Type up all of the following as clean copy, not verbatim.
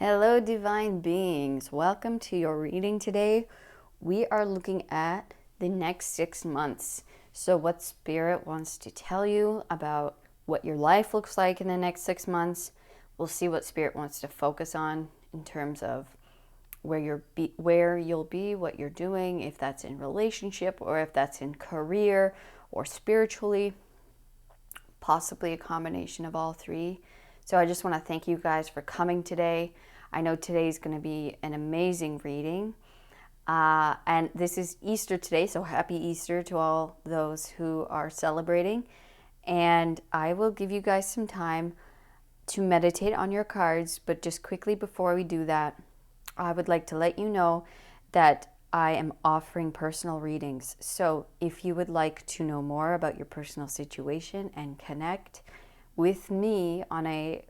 Hello, divine beings. Welcome to your reading today. We are looking at the next 6 months. So, what Spirit wants to tell you about what your life looks like in the next 6 months. We'll see what Spirit wants to focus on in terms of where you'll be, what you're doing, if that's in relationship or if that's in career or spiritually, possibly a combination of all three. So I just want to thank you guys for coming today. I know today is going to be an amazing reading. And this is Easter today, so happy Easter to all those who are celebrating. And I will give you guys some time to meditate on your cards, but just quickly before we do that, I would like to let you know that I am offering personal readings. So if you would like to know more about your personal situation and connect with me on a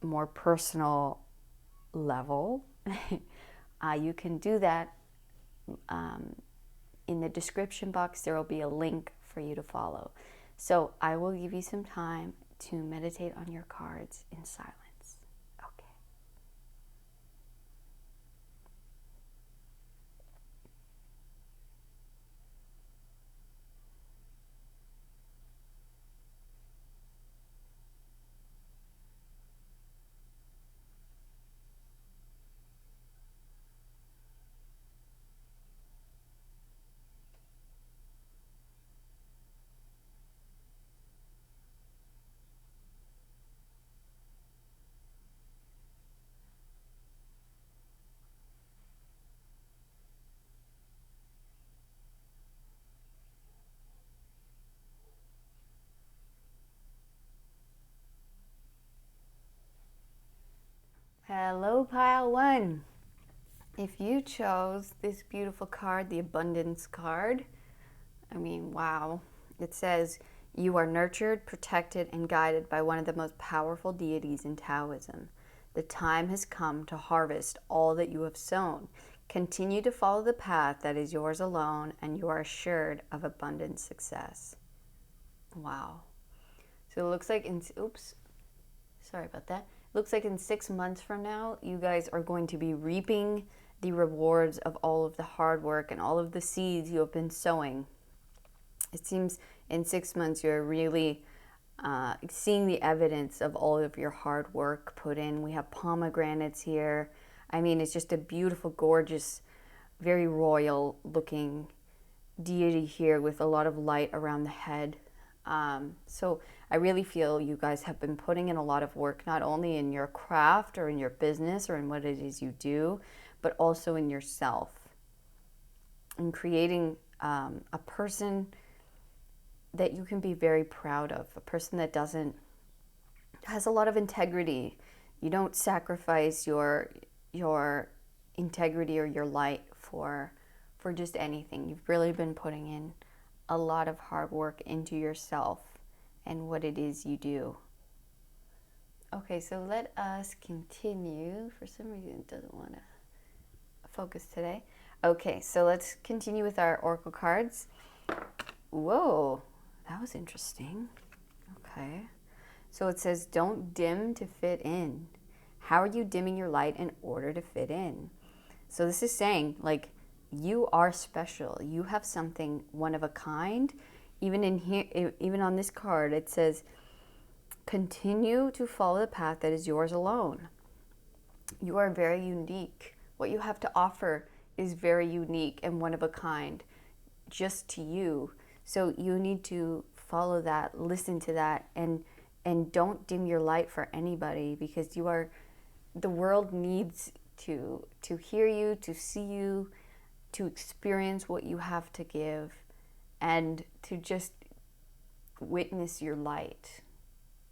more personal level, you can do that. In the description box, there will be a link for you to follow. So I will give you some time to meditate on your cards in silence. Okay. Hello, pile one. If you chose this beautiful card, the abundance card, I mean, wow. It says, you are nurtured, protected, and guided by one of the most powerful deities in Taoism. The time has come to harvest all that you have sown. Continue to follow the path that is yours alone, and you are assured of abundant success. Wow. So it looks like sorry about that. Looks like in 6 months from now, you guys are going to be reaping the rewards of all of the hard work and all of the seeds you have been sowing. It seems in 6 months you're really seeing the evidence of all of your hard work put in. We have pomegranates here. I mean, it's just a beautiful, gorgeous, very royal looking deity here with a lot of light around the head. So I really feel you guys have been putting in a lot of work, not only in your craft or in your business or in what it is you do, but also in yourself, in creating a person that you can be very proud of, a person that has a lot of integrity. You don't sacrifice your integrity or your light for just anything. You've really been putting in a lot of hard work into yourself and what it is you do. Okay, so let us continue. For some reason it doesn't want to focus today. Okay, so let's continue with our oracle cards. Whoa, that was interesting. Okay, so it says, don't dim to fit in. How are you dimming your light in order to fit in? So this is saying, like, you are special. You have something one of a kind. Even in here, even on this card, it says, continue to follow the path that is yours alone. You are very unique. What you have to offer is very unique and one of a kind, just to you. So you need to follow that, listen to that, and don't dim your light for anybody, because the world needs to hear you, to see you, to experience what you have to give, and to just witness your light,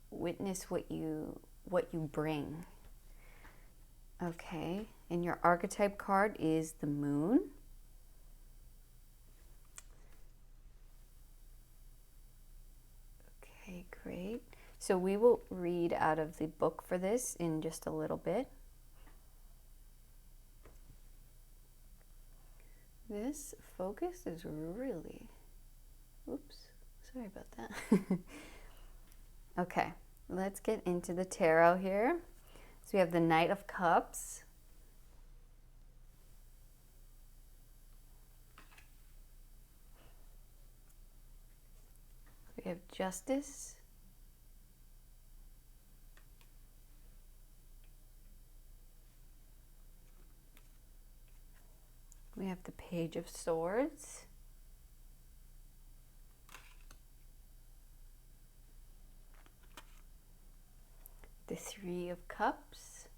witness what you bring. Okay, and your archetype card is the moon. Okay, great. So we will read out of the book for this in just a little bit. This focus is really, oops, sorry about that. Okay, let's get into the tarot here. So we have the Knight of Cups. We have Justice. We have the Page of Swords. The Three of Cups.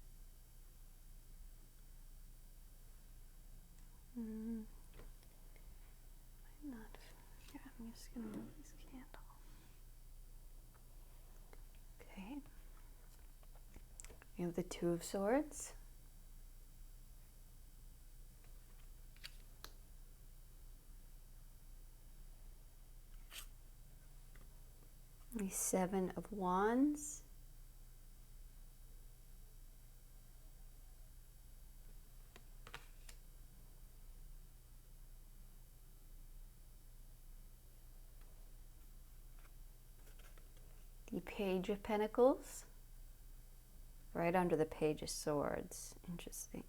I'm just going to move this candle. Okay. We have the Two of Swords. The Seven of Wands. The Page of Pentacles. Right under the Page of Swords. Interesting.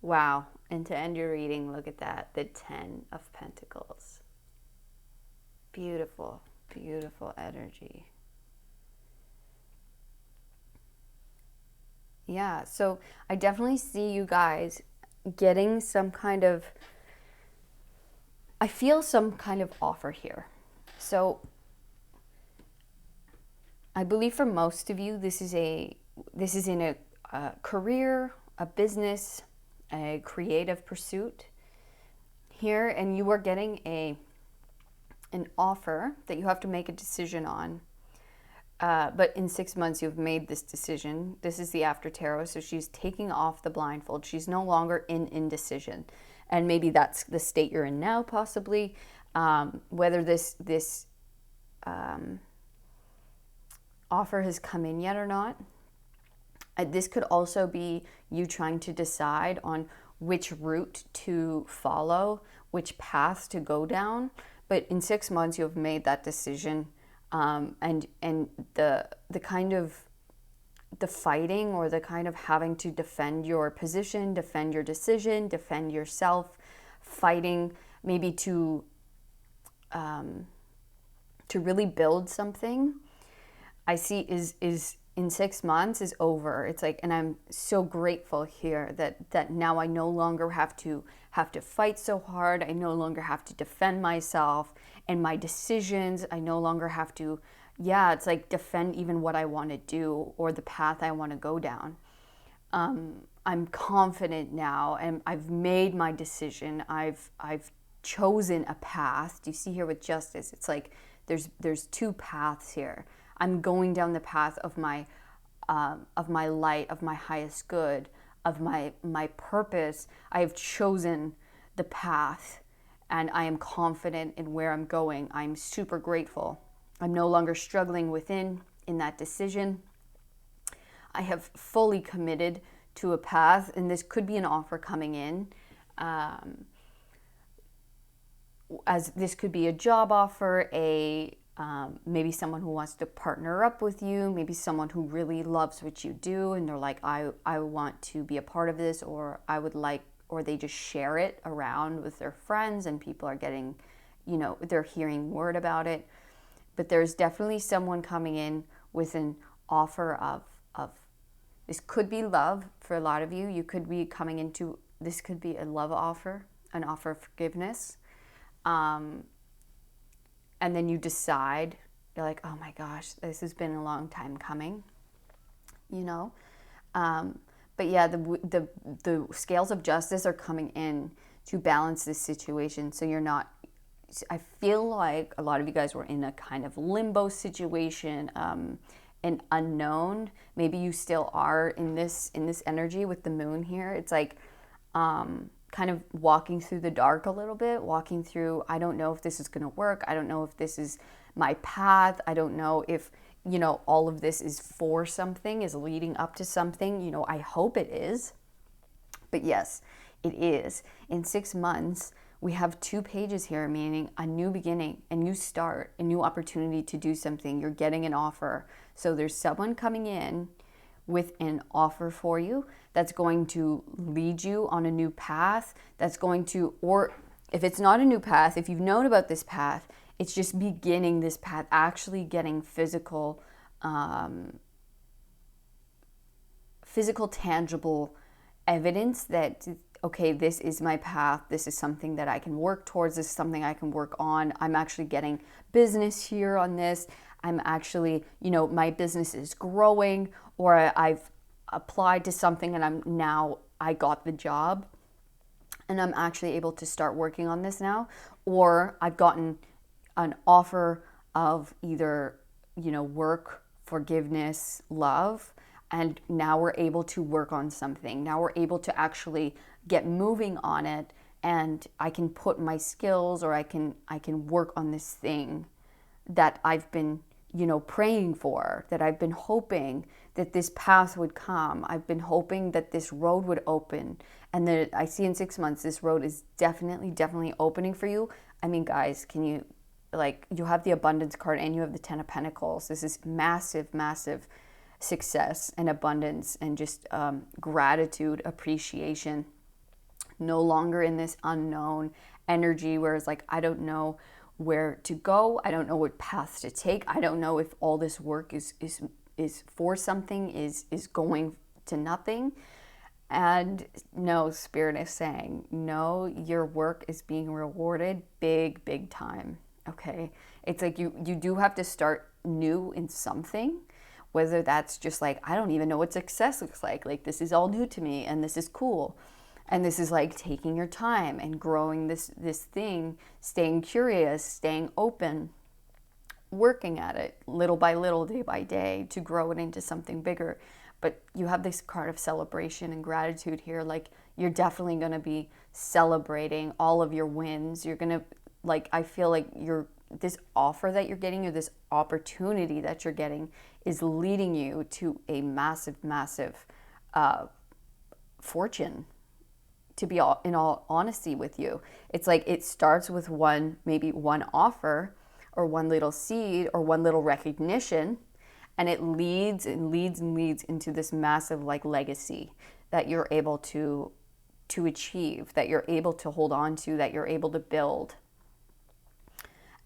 Wow. And to end your reading, look at that. The Ten of Pentacles. Beautiful, beautiful energy. Yeah, so I definitely see you guys getting some kind of, I feel some kind of offer here. So I believe for most of you, this is in a career, a business, a creative pursuit here, and you are getting an offer that you have to make a decision on. But in 6 months, you've made this decision. This is the After Tarot, so she's taking off the blindfold. She's no longer in indecision. And maybe that's the state you're in now, possibly. Whether this offer has come in yet or not. This could also be you trying to decide on which route to follow, which path to go down. But in 6 months, you have made that decision. And the kind of the fighting, or the kind of having to defend your position, defend your decision, defend yourself, fighting maybe to really build something, I see is in 6 months is over. It's like, and I'm so grateful here that now I no longer have to fight so hard. I no longer have to defend myself and my decisions. I no longer have to, it's like defend even what I want to do or the path I want to go down. I'm confident now, and I've made my decision. I've chosen a path. Do you see here with Justice? It's like there's two paths here. I'm going down the path of my light, of my highest good, of my purpose. I have chosen the path, and I am confident in where I'm going. I'm super grateful. I'm no longer struggling in that decision. I have fully committed to a path, and this could be an offer coming in. As this could be a job offer, maybe someone who wants to partner up with you, maybe someone who really loves what you do, and they're like, I want to be a part of this, or I would like, or they just share it around with their friends, and people are getting, they're hearing word about it. But there's definitely someone coming in with an offer of this could be love for a lot of you. You could be coming into, this could be a love offer, an offer of forgiveness. And then you decide, you're like, oh my gosh, this has been a long time coming, But yeah, the scales of justice are coming in to balance this situation. So you're not, I feel like a lot of you guys were in a kind of limbo situation, an unknown. Maybe you still are in this energy with the moon here. It's like kind of walking through the dark a little bit, walking through, I don't know if this is going to work. I don't know if this is my path. I don't know if, all of this is for something, is leading up to something. I hope it is. But yes, it is. In 6 months, we have 2 pages here, meaning a new beginning, a new start, a new opportunity to do something. You're getting an offer. So there's someone coming in with an offer for you that's going to lead you on a new path, that's going to, or if it's not a new path, if you've known about this path, it's just beginning this path, actually getting physical, tangible evidence that, okay, this is my path, this is something that I can work towards, this is something I can work on, I'm actually getting business here on this, I'm actually, my business is growing, or I've applied to something and I got the job and I'm actually able to start working on this now, or I've gotten an offer of either, work, forgiveness, love, and now we're able to work on something. Now we're able to actually get moving on it, and I can put my skills, or I can work on this thing that I've been, praying for, that I've been hoping that this path would come. I've been hoping that this road would open, and that I see in 6 months this road is definitely opening for you. I mean, guys, can you, you have the abundance card and you have the 10 of Pentacles. This is massive success and abundance and just gratitude, appreciation. No longer in this unknown energy where it's like, I don't know where to go, I don't know what paths to take, I don't know if all this work is for something, is going to nothing. And no, Spirit is saying, no, your work is being rewarded big time. Okay, it's like you do have to start new in something, whether that's just like, I don't even know what success looks like this is all new to me and this is cool. And this is like taking your time and growing this thing, staying curious, staying open, working at it little by little, day by day, to grow it into something bigger. But you have this card of celebration and gratitude here. Like, you're definitely going to be celebrating all of your wins. You're going to, I feel like this offer that you're getting, or this opportunity that you're getting, is leading you to a massive fortune. To be in all honesty with you, it's like it starts with maybe one offer, or one little seed, or one little recognition, and it leads into this massive legacy that you're able to achieve, that you're able to hold on to, that you're able to build.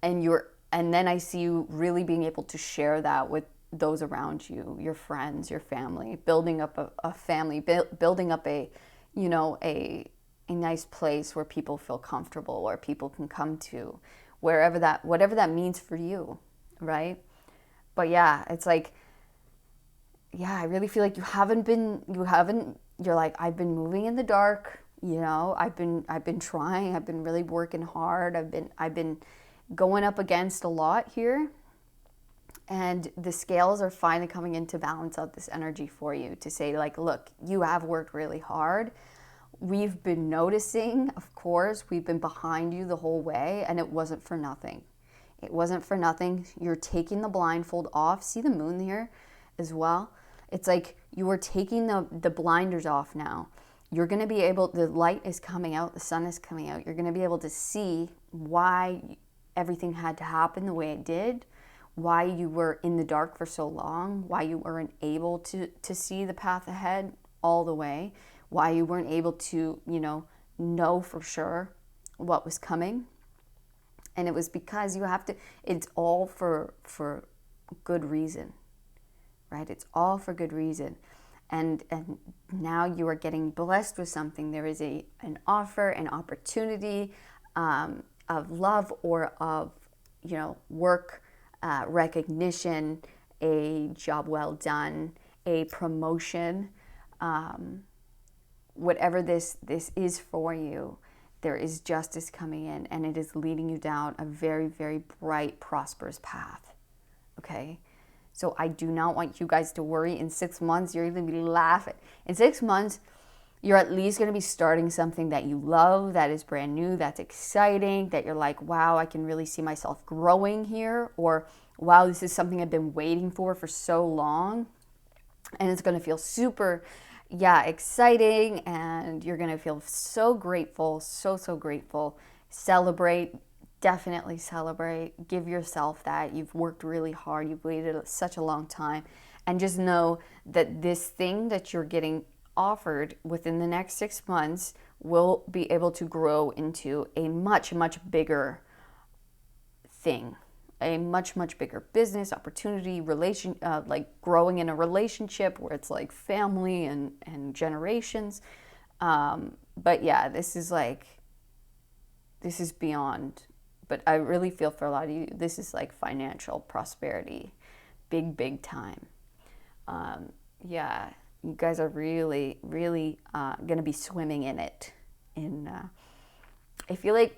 And then I see you really being able to share that with those around you, your friends, your family, building up a family, building up a nice place where people feel comfortable, where people can come to, whatever that means for you, right? But yeah, it's like, yeah, I really feel like you're like, I've been moving in the dark, I've been trying, I've been really working hard, I've been going up against a lot here, and the scales are finally coming in to balance out this energy for you, to say look, you have worked really hard. We've been noticing, of course, we've been behind you the whole way, and it wasn't for nothing. It wasn't for nothing. You're taking the blindfold off. See the moon here as well? It's like you are taking the blinders off now. You're going to be able, the light is coming out, the sun is coming out. You're going to be able to see why everything had to happen the way it did, why you were in the dark for so long, why you weren't able to see the path ahead all the way, why you weren't able to, know for sure what was coming. And it was because you have to, it's all for good reason, right? It's all for good reason. And now you are getting blessed with something. There is an offer, an opportunity of love, or of, work, recognition, a job well done, a promotion, whatever this is for you, there is justice coming in, and it is leading you down a very, very bright, prosperous path. Okay? So I do not want you guys to worry. In 6 months, you're going to be laughing. In 6 months, you're at least going to be starting something that you love, that is brand new, that's exciting, that you're like, wow, I can really see myself growing here, or wow, this is something I've been waiting for so long, and it's going to feel super, exciting, and you're going to feel so grateful, so grateful, Celebrate, definitely celebrate. Give yourself that. You've worked really hard. You've waited such a long time. And just know that this thing that you're getting offered within the next 6 months will be able to grow into a much, much bigger thing, a much, much bigger business opportunity, like growing in a relationship where it's like family and generations. But yeah, this is beyond, but I really feel for a lot of you, this is like financial prosperity, big, big time. Yeah, you guys are really, really going to be swimming in it. I feel like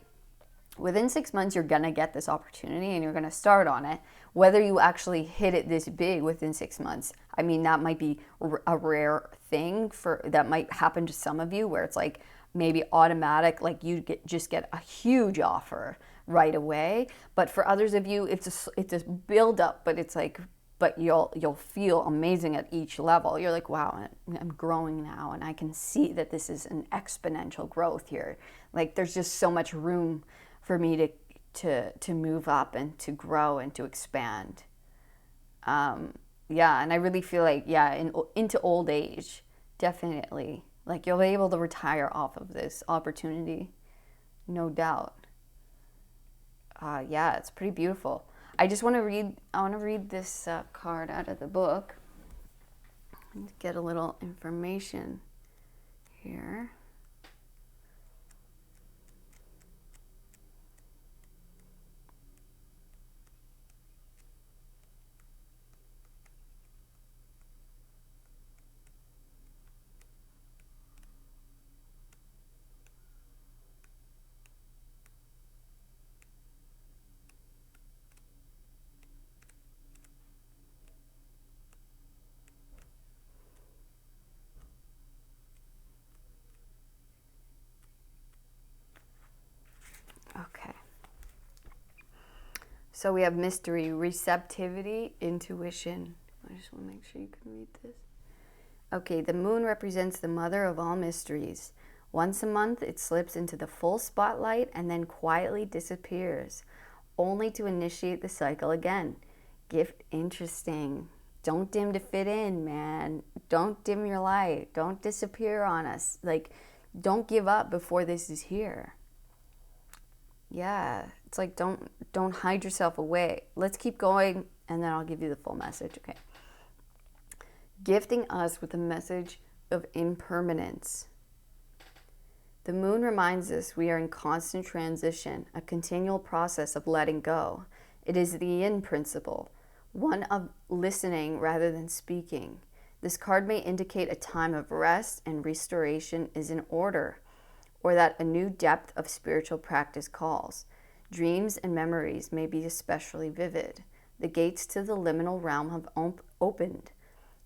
within 6 months, you're going to get this opportunity and you're going to start on it. Whether you actually hit it this big within 6 months, I mean, that might be a rare thing that might happen to some of you where it's like maybe automatic, like you just get a huge offer right away. But for others of you, it's a build up, but it's like, but you'll feel amazing at each level. You're like, wow, I'm growing now, and I can see that this is an exponential growth here. Like there's just so much room for me to move up and to grow and to expand. Yeah, and I really feel like, yeah, into old age, definitely. Like you'll be able to retire off of this opportunity, no doubt. Yeah, it's pretty beautiful. I want to read this card out of the book and get a little information here. Okay. So we have mystery, receptivity, intuition. I just want to make sure you can read this. Okay, the moon represents the mother of all mysteries. Once a month, it slips into the full spotlight and then quietly disappears, only to initiate the cycle again. Gift, interesting. Don't dim to fit in, man. Don't dim your light. Don't disappear on us. Like, don't give up before this is here. Yeah, it's like don't hide yourself away. Let's keep going, and then I'll give you the full message. Okay. Gifting us with a message of impermanence. The moon reminds us we are in constant transition, a continual process of letting go. It is the yin principle, one of listening rather than speaking. This card may indicate a time of rest and restoration is in order, or that a new depth of spiritual practice calls. Dreams and memories may be especially vivid. The gates to the liminal realm have opened.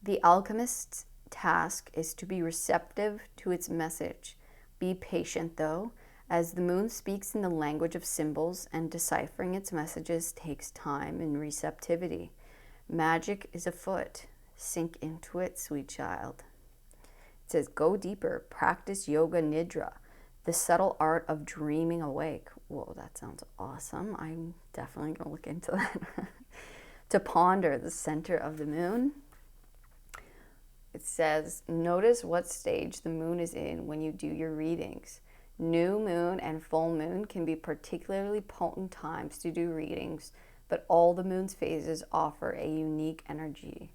The alchemist's task is to be receptive to its message. Be patient, though, as the moon speaks in the language of symbols and deciphering its messages takes time and receptivity. Magic is afoot. Sink into it, sweet child. It says, go deeper, practice yoga nidra, the subtle art of dreaming awake. Whoa, that sounds awesome. I'm definitely going to look into that. To ponder the center of the moon. It says, notice what stage the moon is in when you do your readings. New moon and full moon can be particularly potent times to do readings, but all the moon's phases offer a unique energy.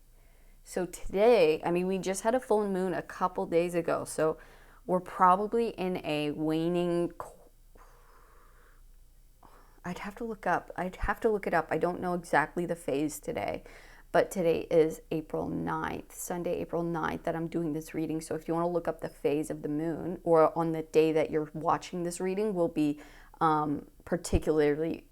So today, I mean, we just had a full moon a couple days ago, so we're probably in a waning. I'd have to look it up. I don't know exactly the phase today, but today is April 9th, Sunday, April 9th, that I'm doing this reading. So if you want to look up the phase of the moon, or on the day that you're watching this reading will be particularly,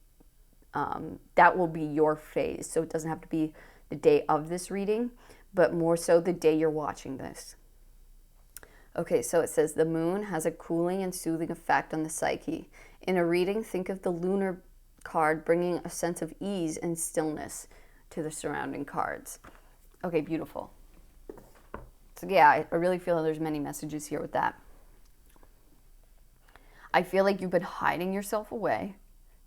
that will be your phase. So it doesn't have to be the day of this reading, but more so the day you're watching this. Okay, so it says the moon has a cooling and soothing effect on the psyche. In a reading, think of the lunar card bringing a sense of ease and stillness to the surrounding cards. Okay, beautiful. So yeah, I really feel there's many messages here with that. I feel like you've been hiding yourself away.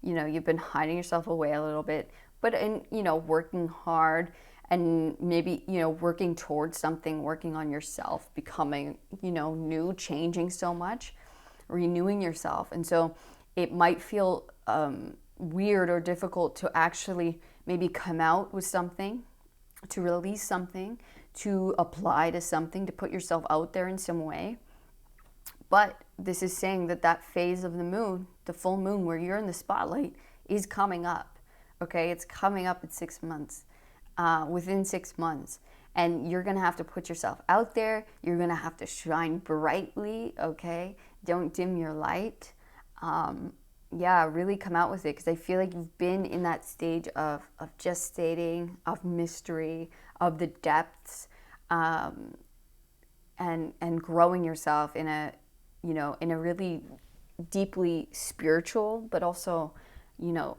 You know, you've been hiding yourself away a little bit, but in, you know, working hard and maybe, you know, working towards something, working on yourself, becoming, you know, new, changing so much, renewing yourself. And so it might feel weird or difficult to actually maybe come out with something, to release something, to apply to something, to put yourself out there in some way. But this is saying that that phase of the moon, the full moon where you're in the spotlight, is coming up. Okay, it's coming up in 6 months, within 6 months. And you're going to have to put yourself out there. You're going to have to shine brightly, okay? Don't dim your light. Yeah, really come out with it, because I feel like you've been in that stage of gestating, of mystery, of the depths, and growing yourself in a, you know, in a really deeply spiritual, but also, you know,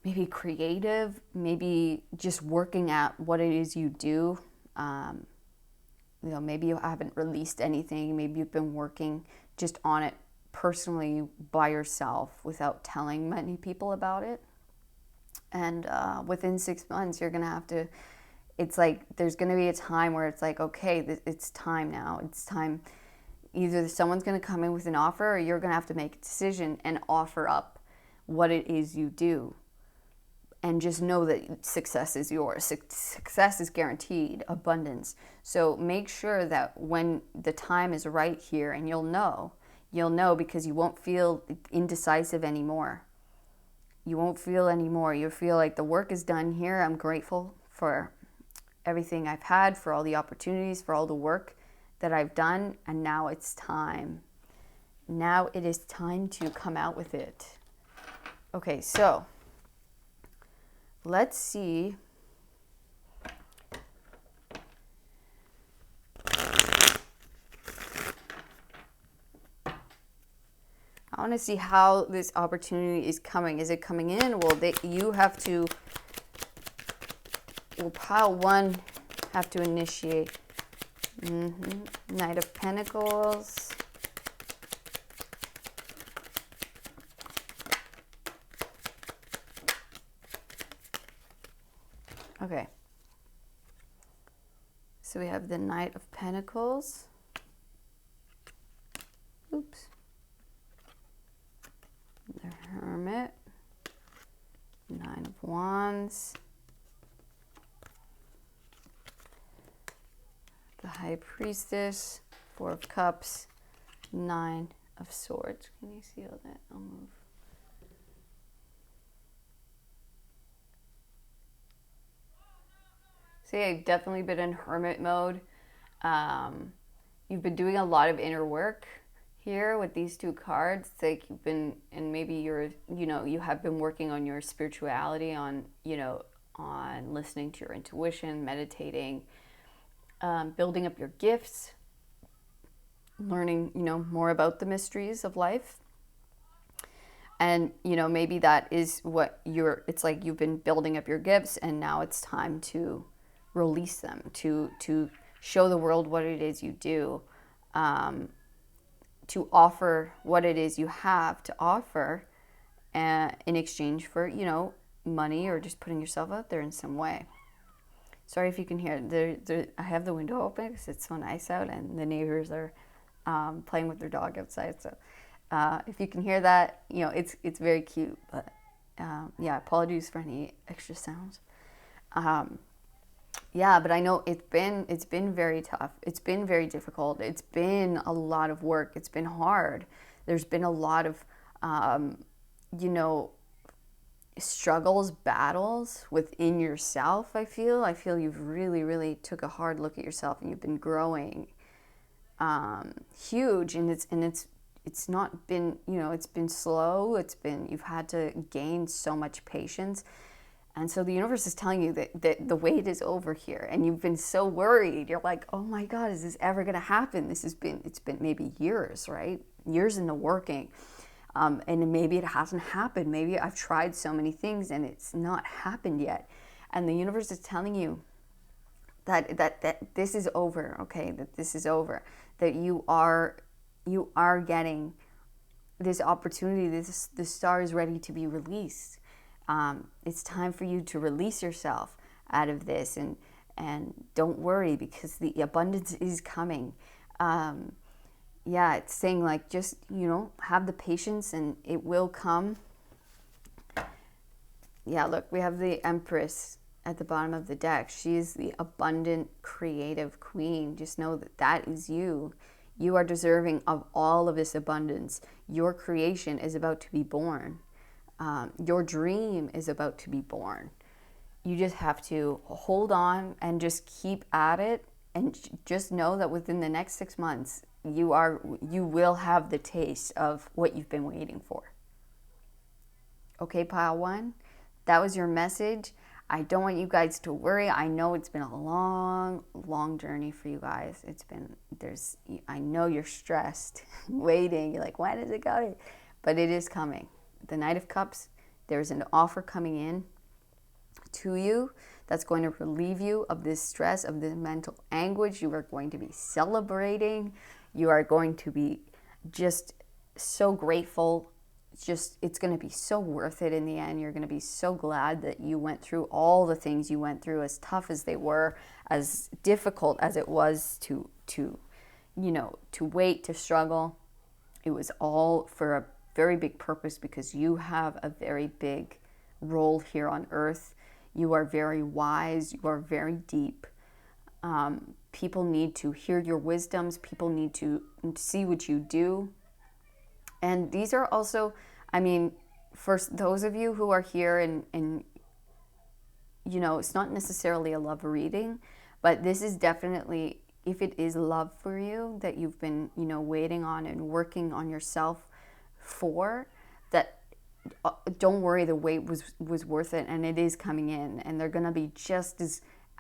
maybe creative, maybe just working at what it is you do. You know, maybe you haven't released anything. Maybe you've been working just on it personally by yourself without telling many people about it. And within 6 months, you're going to have to, it's like, there's going to be a time where it's like, okay, it's time now. It's time. Either someone's going to come in with an offer, or you're going to have to make a decision and offer up what it is you do. And just know that success is yours. Success is guaranteed, abundance. So make sure that when the time is right here, and you'll know because you won't feel indecisive anymore. You won't feel anymore. You'll feel like the work is done here. I'm grateful for everything I've had, for all the opportunities, for all the work that I've done, and now it's time. Now it is time to come out with it. Okay, so let's see. I want to see how this opportunity is coming. Is it coming in? Well, you have to, will pile one have to initiate? Knight of Pentacles. Okay. So we have the Knight of Pentacles. Oops. The Hermit. Nine of Wands. The High Priestess. Four of Cups. Nine of Swords. Can you see all that? I'll move. So yeah, you've definitely been in hermit mode. You've been doing a lot of inner work here with these two cards. It's like you've been, and maybe you're, you know, you have been working on your spirituality, on, you know, on listening to your intuition, meditating, building up your gifts, learning, you know, more about the mysteries of life. And, you know, maybe that is what it's like you've been building up your gifts, and now it's time to release them, to show the world what it is you do, to offer what it is you have to offer in exchange for, you know, money, or just putting yourself out there in some way. Sorry if you can hear, I have the window open because it's so nice out, and the neighbors are playing with their dog outside. So if you can hear that, you know, it's very cute. But yeah, apologies for any extra sounds. Yeah, but I know it's been very tough. It's been very difficult. It's been a lot of work. It's been hard. There's been a lot of, you know, struggles, battles within yourself. I feel you've really, really took a hard look at yourself, and you've been growing huge. And it's not been, you know, it's been slow. You've had to gain so much patience. And so the universe is telling you that the wait is over here, and you've been so worried. You're like, oh my God, is this ever going to happen? It's been maybe years, right? Years in the working. And maybe it hasn't happened. Maybe I've tried so many things and it's not happened yet. And the universe is telling you that this is over, okay? That this is over. That you are, you are getting this opportunity. The star is ready to be released. It's time for you to release yourself out of this, and don't worry, because the abundance is coming. Yeah, it's saying like, just, have the patience and it will come. Yeah, look, we have the Empress at the bottom of the deck. She is the abundant, creative queen. Just know that that is you. You are deserving of all of this abundance. Your creation is about to be born. Your dream is about to be born. You just have to hold on and just keep at it, and just know that within the next 6 months, you will have the taste of what you've been waiting for. Okay, pile one, that was your message. I don't want you guys to worry. I know it's been a long, long journey for you guys. I know you're stressed, waiting. You're like, when is it coming? But it is coming. The Knight of Cups, there's an offer coming in to you that's going to relieve you of this stress, of this mental anguish. You are going to be celebrating. You are going to be just so grateful. It's going to be so worth it in the end. You're going to be so glad that you went through all the things you went through, as tough as they were, as difficult as it was to wait, to struggle. It was all for a very big purpose, because you have a very big role here on earth. You are very wise. You are very deep. People need to hear your wisdoms. People need to see what you do. And these are also, for those of you who are here and it's not necessarily a love reading, but this is definitely, if it is love for you that you've been, waiting on and working on yourself for, that don't worry, the wait was worth it, and it is coming in, and they're going to be just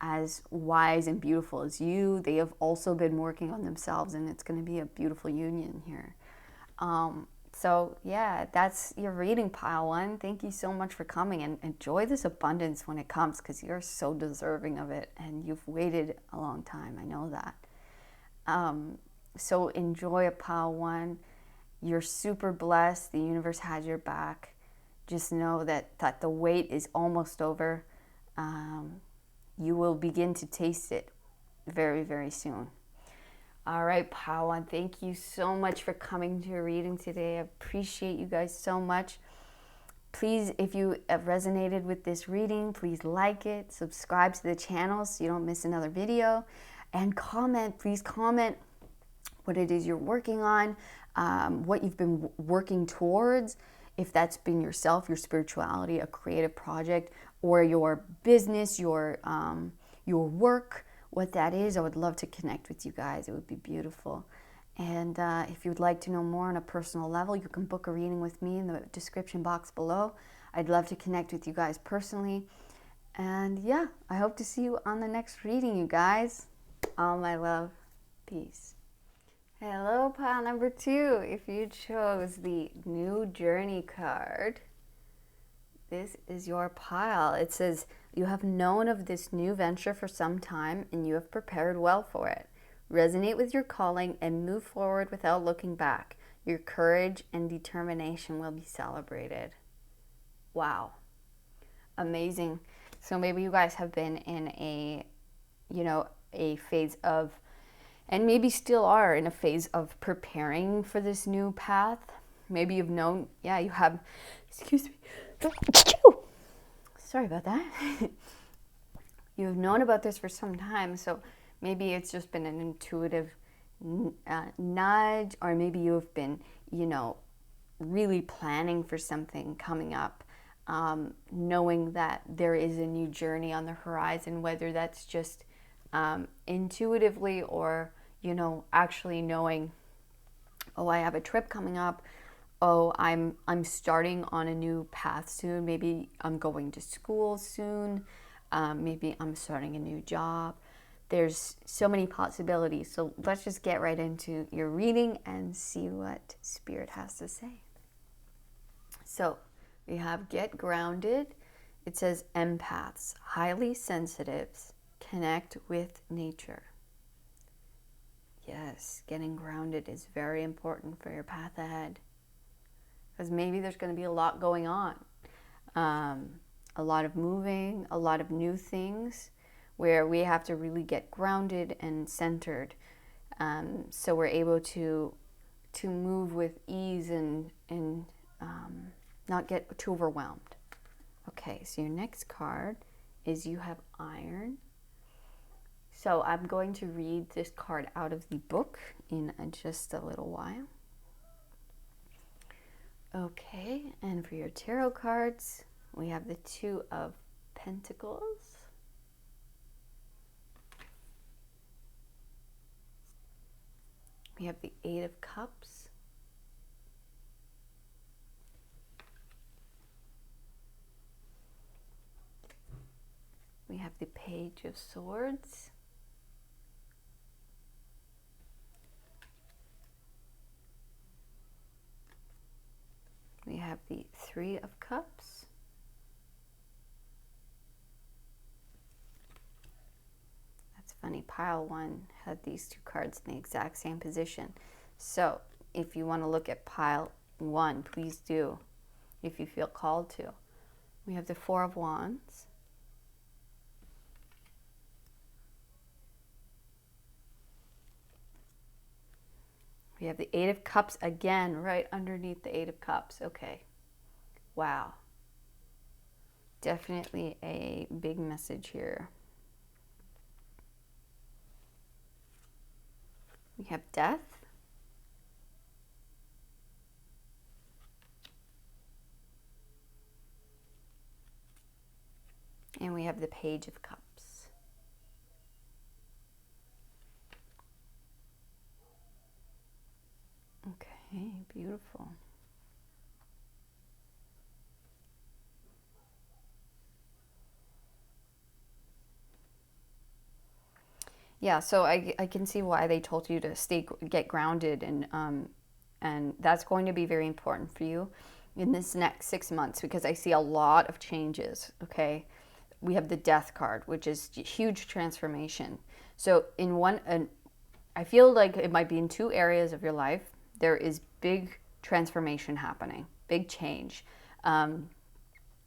as wise and beautiful as you. They have also been working on themselves, and it's going to be a beautiful union here. So yeah, that's your reading, pile one. Thank you so much for coming, and enjoy this abundance when it comes, because you're so deserving of it, and you've waited a long time. I know that. So enjoy it, pile one. You're super blessed. The universe has your back. Just know that the wait is almost over. You will begin to taste it very, very soon. All right, pile one, thank you so much for coming to your reading today. I appreciate you guys so much. Please, if you have resonated with this reading, please like it, subscribe to the channel so you don't miss another video, and comment. Please comment what it is you're working on, what you've been working towards, if that's been yourself, your spirituality, a creative project, or your business, your work, what that is. I would love to connect with you guys. It would be beautiful. And if you would like to know more on a personal level, you can book a reading with me in the description box below. I'd love to connect with you guys personally. And yeah, I hope to see you on the next reading, you guys. All my love. Peace. Hello, pile number two. If you chose the New Journey card, this is your pile. It says, you have known of this new venture for some time, and you have prepared well for it. Resonate with your calling and move forward without looking back. Your courage and determination will be celebrated. Wow. Amazing. So maybe you guys have been in a phase of, and maybe still are in a phase of preparing for this new path. Maybe you've known, you have, excuse me. Sorry about that. You've known about this for some time, so maybe it's just been an intuitive nudge, or maybe you've been, really planning for something coming up, knowing that there is a new journey on the horizon, whether that's just intuitively or, actually knowing, oh, I have a trip coming up. Oh, I'm starting on a new path soon. Maybe I'm going to school soon. Maybe I'm starting a new job. There's so many possibilities. So let's just get right into your reading and see what Spirit has to say. So we have Get Grounded. It says empaths, highly sensitives, connect with nature. Yes, getting grounded is very important for your path ahead. Because maybe there's going to be a lot going on. A lot of moving, a lot of new things where we have to really get grounded and centered. So we're able to move with ease and not get too overwhelmed. Okay, so your next card is you have iron. So I'm going to read this card out of the book in just a little while. Okay, and for your tarot cards, we have the Two of Pentacles. We have the Eight of Cups. We have the Page of Swords. We have the Three of Cups. That's funny, pile one had these two cards in the exact same position. So if you want to look at pile one, please do, if you feel called to. We have the Four of Wands. We have the Eight of Cups again, right underneath the Eight of Cups. Okay. Wow. Definitely a big message here. We have Death. And we have the Page of Cups. Okay, beautiful. Yeah, so I can see why they told you to get grounded, and that's going to be very important for you in this next 6 months, because I see a lot of changes. Okay, we have the Death card, which is huge transformation. So I feel like it might be in 2 areas of your life. There is big transformation happening, big change,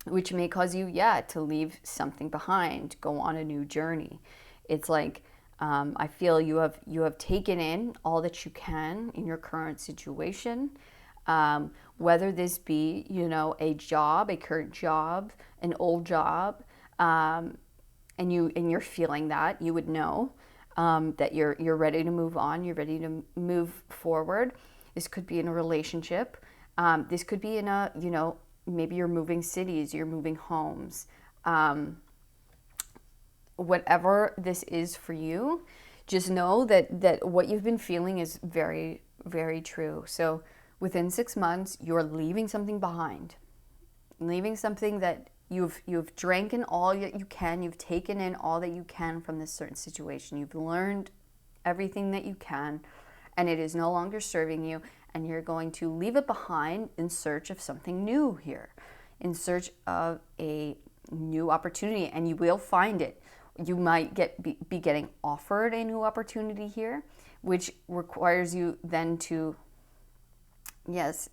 which may cause you, to leave something behind, go on a new journey. It's like, I feel you have taken in all that you can in your current situation, whether this be, a job, a current job, an old job, and you're feeling that, you would know that you're ready to move on, you're ready to move forward. This could be in a relationship. This could be in a, maybe you're moving cities, you're moving homes. Whatever this is for you, just know that what you've been feeling is very, very true. So within 6 months, you're leaving something behind, leaving something that you've drank in all that you can, you've taken in all that you can from this certain situation, you've learned everything that you can, and it is no longer serving you, and you're going to leave it behind in search of something new here, in search of a new opportunity, and you will find it. You might be getting offered a new opportunity here, which requires you then to, yes,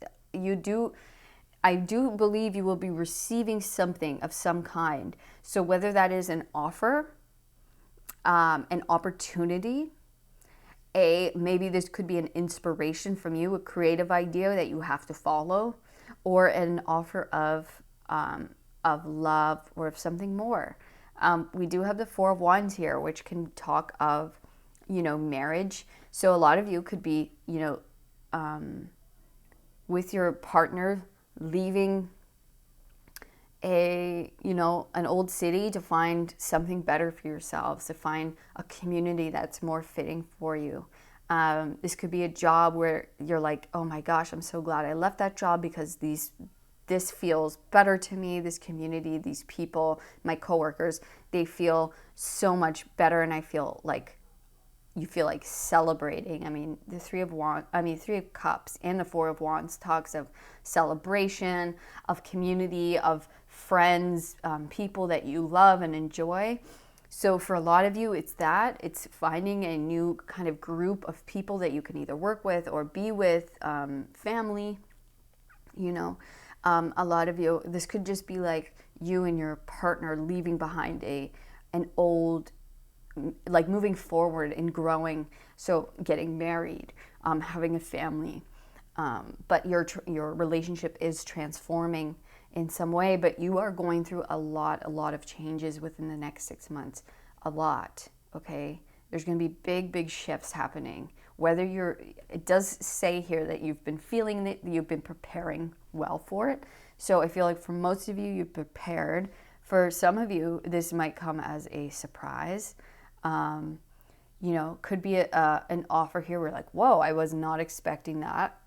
I do believe you will be receiving something of some kind. So whether that is an offer, an opportunity, maybe this could be an inspiration from you, a creative idea that you have to follow, or an offer of love or of something more. We do have the Four of Wands here, which can talk of, marriage. So a lot of you could be, with your partner leaving an old city to find something better for yourselves, to find a community that's more fitting for you. This could be a job where you're like, oh my gosh, I'm so glad I left that job because this feels better to me, this community, these people, my coworkers, they feel so much better, and I feel like you feel like celebrating. I mean, the Three of Cups and the Four of Wands talks of celebration, of community, of friends, people that you love and enjoy. So for a lot of you, it's that. It's finding a new kind of group of people that you can either work with or be with, family, you know. A lot of you, this could just be like you and your partner leaving behind an old, like moving forward and growing. So getting married, having a family, but your relationship is transforming in some way, but you are going through a lot of changes within the next 6 months. A lot, okay? There's going to be big shifts happening. Whether it does say here that you've been feeling it, you've been preparing well for it. So I feel like for most of you, you've prepared. For some of you, this might come as a surprise. You know, could be an offer here where like, whoa, I was not expecting that.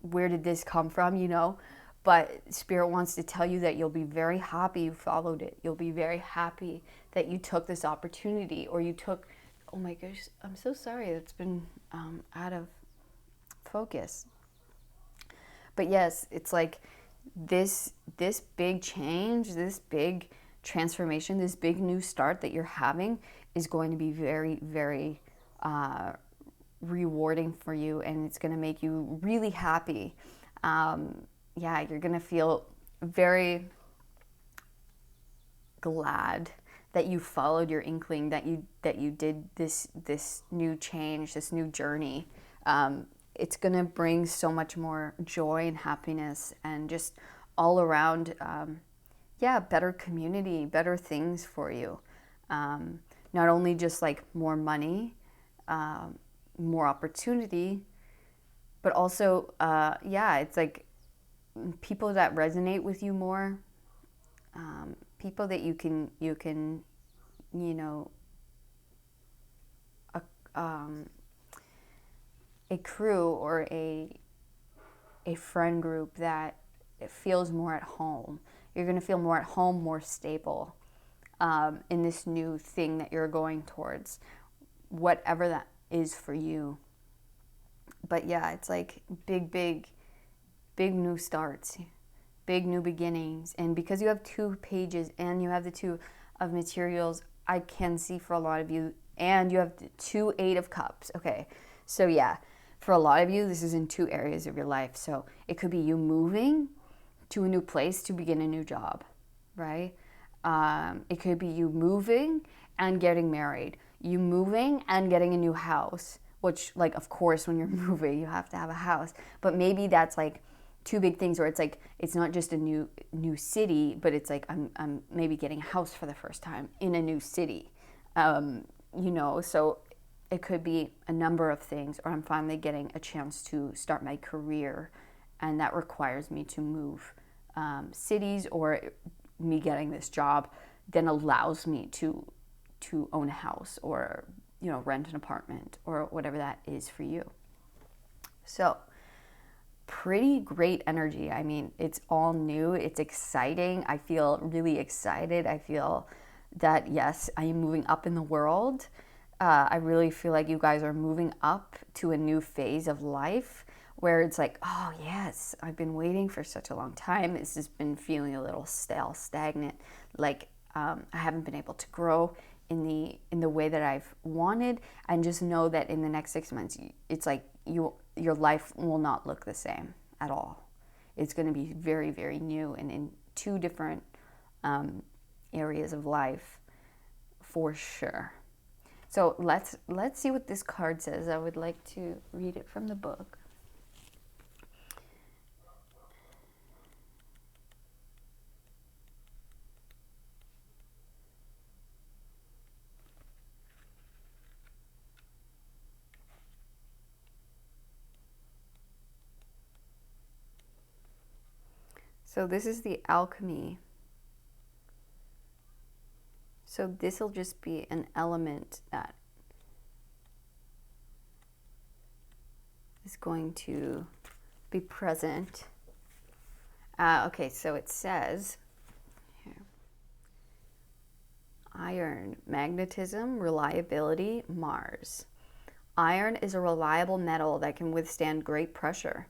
Where did this come from, you know? But Spirit wants to tell you that you'll be very happy you followed it. You'll be very happy that you took this opportunity, or you took, oh my gosh, I'm so sorry, it's been out of focus. But yes, it's like this big change, this big transformation, this big new start that you're having is going to be very rewarding for you, and it's going to make you really happy. Yeah, you're going to feel very glad that you followed your inkling, that you did this new change, this new journey. It's going to bring so much more joy and happiness and just all around, better community, better things for you. Not only just like more money, more opportunity, but also, it's like people that resonate with you more, people that you can, you know, a crew or a friend group that it feels more at home. You're going to feel more at home, more stable in this new thing that you're going towards, whatever that is for you. But yeah, it's like big new starts, big new beginnings. And because you have 2 pages and you have the 2 of materials, I can see for a lot of you, and you have 2 8 of cups. Okay, so yeah, for a lot of you, this is in 2 areas of your life. So it could be you moving to a new place to begin a new job, right? It could be you moving and getting married, you moving and getting a new house, which, like, of course, when you're moving, you have to have a house. But maybe that's like 2 big things, where it's like, it's not just a new city, but it's like I'm maybe getting a house for the first time in a new city, you know. So it could be a number of things, or I'm finally getting a chance to start my career, and that requires me to move cities, or me getting this job then allows me to own a house, or, you know, rent an apartment, or whatever that is for you. So pretty great energy. I mean, it's all new. It's exciting. I feel really excited. I feel that, yes, I am moving up in the world. I really feel like you guys are moving up to a new phase of life where it's like, oh yes, I've been waiting for such a long time. This has been feeling a little stale, stagnant. Like I haven't been able to grow in the way that I've wanted. And just know that in the next 6 months, it's like your life will not look the same at all. It's going to be very, very new, and in 2 different areas of life for sure. So let's see what this card says. I would like to read it from the book. So this is the alchemy. So this will just be an element that is going to be present. Okay, so it says here, iron, magnetism, reliability, Mars. Iron is a reliable metal that can withstand great pressure.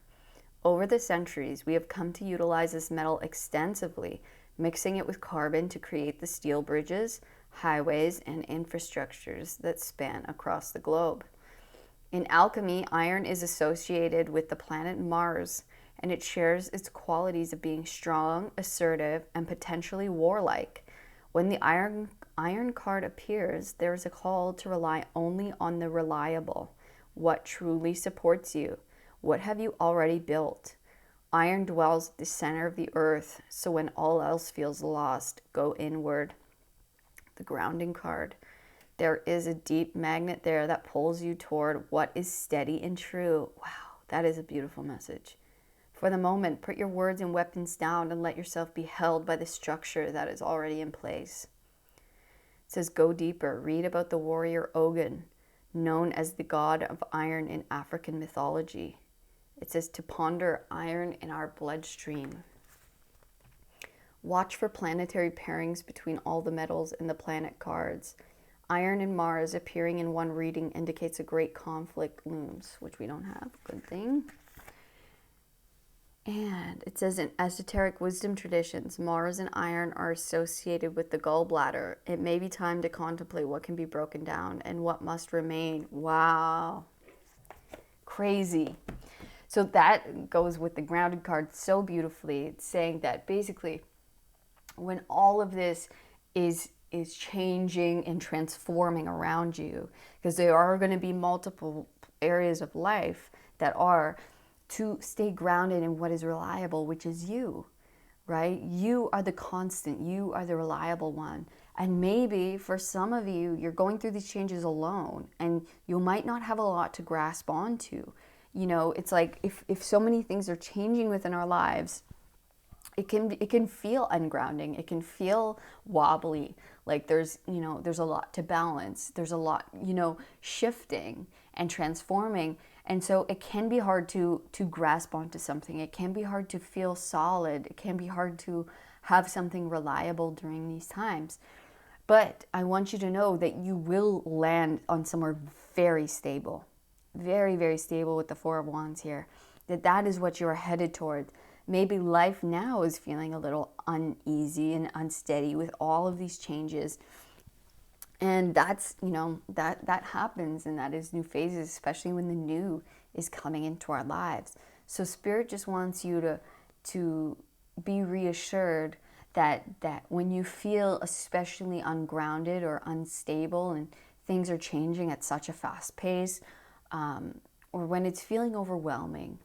Over the centuries, we have come to utilize this metal extensively, mixing it with carbon to create the steel bridges, highways, and infrastructures that span across the globe. In alchemy, iron is associated with the planet Mars, and it shares its qualities of being strong, assertive, and potentially warlike. When the iron card appears, there is a call to rely only on the reliable. What truly supports you? What have you already built? Iron dwells at the center of the earth, so when all else feels lost, go inward. The grounding card. There is a deep magnet there that pulls you toward what is steady and true. Wow, that is a beautiful message. For the moment, put your words and weapons down and let yourself be held by the structure that is already in place. It says, go deeper. Read about the warrior Ogun, known as the god of iron in African mythology. It says to ponder iron in our bloodstream. Watch for planetary pairings between all the metals in the planet cards. Iron and Mars appearing in one reading indicates a great conflict looms, which we don't have. Good thing. And it says in esoteric wisdom traditions, Mars and iron are associated with the gallbladder. It may be time to contemplate what can be broken down and what must remain. Wow. Crazy. So that goes with the grounded card so beautifully. It's saying that basically when all of this is changing and transforming around you, because there are going to be multiple areas of life that are, to stay grounded in what is reliable, which is you, right? You are the constant. You are the reliable one. And maybe for some of you, you're going through these changes alone and you might not have a lot to grasp onto. You know, it's like if so many things are changing within our lives, it can feel ungrounding. It can feel wobbly. Like there's a lot to balance. There's a lot, shifting and transforming. And so it can be hard to grasp onto something. It can be hard to feel solid. It can be hard to have something reliable during these times. But I want you to know that you will land on somewhere very stable. Very, very stable with the Four of Wands here. That is what you're headed toward. Maybe life now is feeling a little uneasy and unsteady with all of these changes. And that's, that happens, and that is new phases, especially when the new is coming into our lives. So Spirit just wants you to be reassured that when you feel especially ungrounded or unstable and things are changing at such a fast pace, or when it's feeling overwhelming,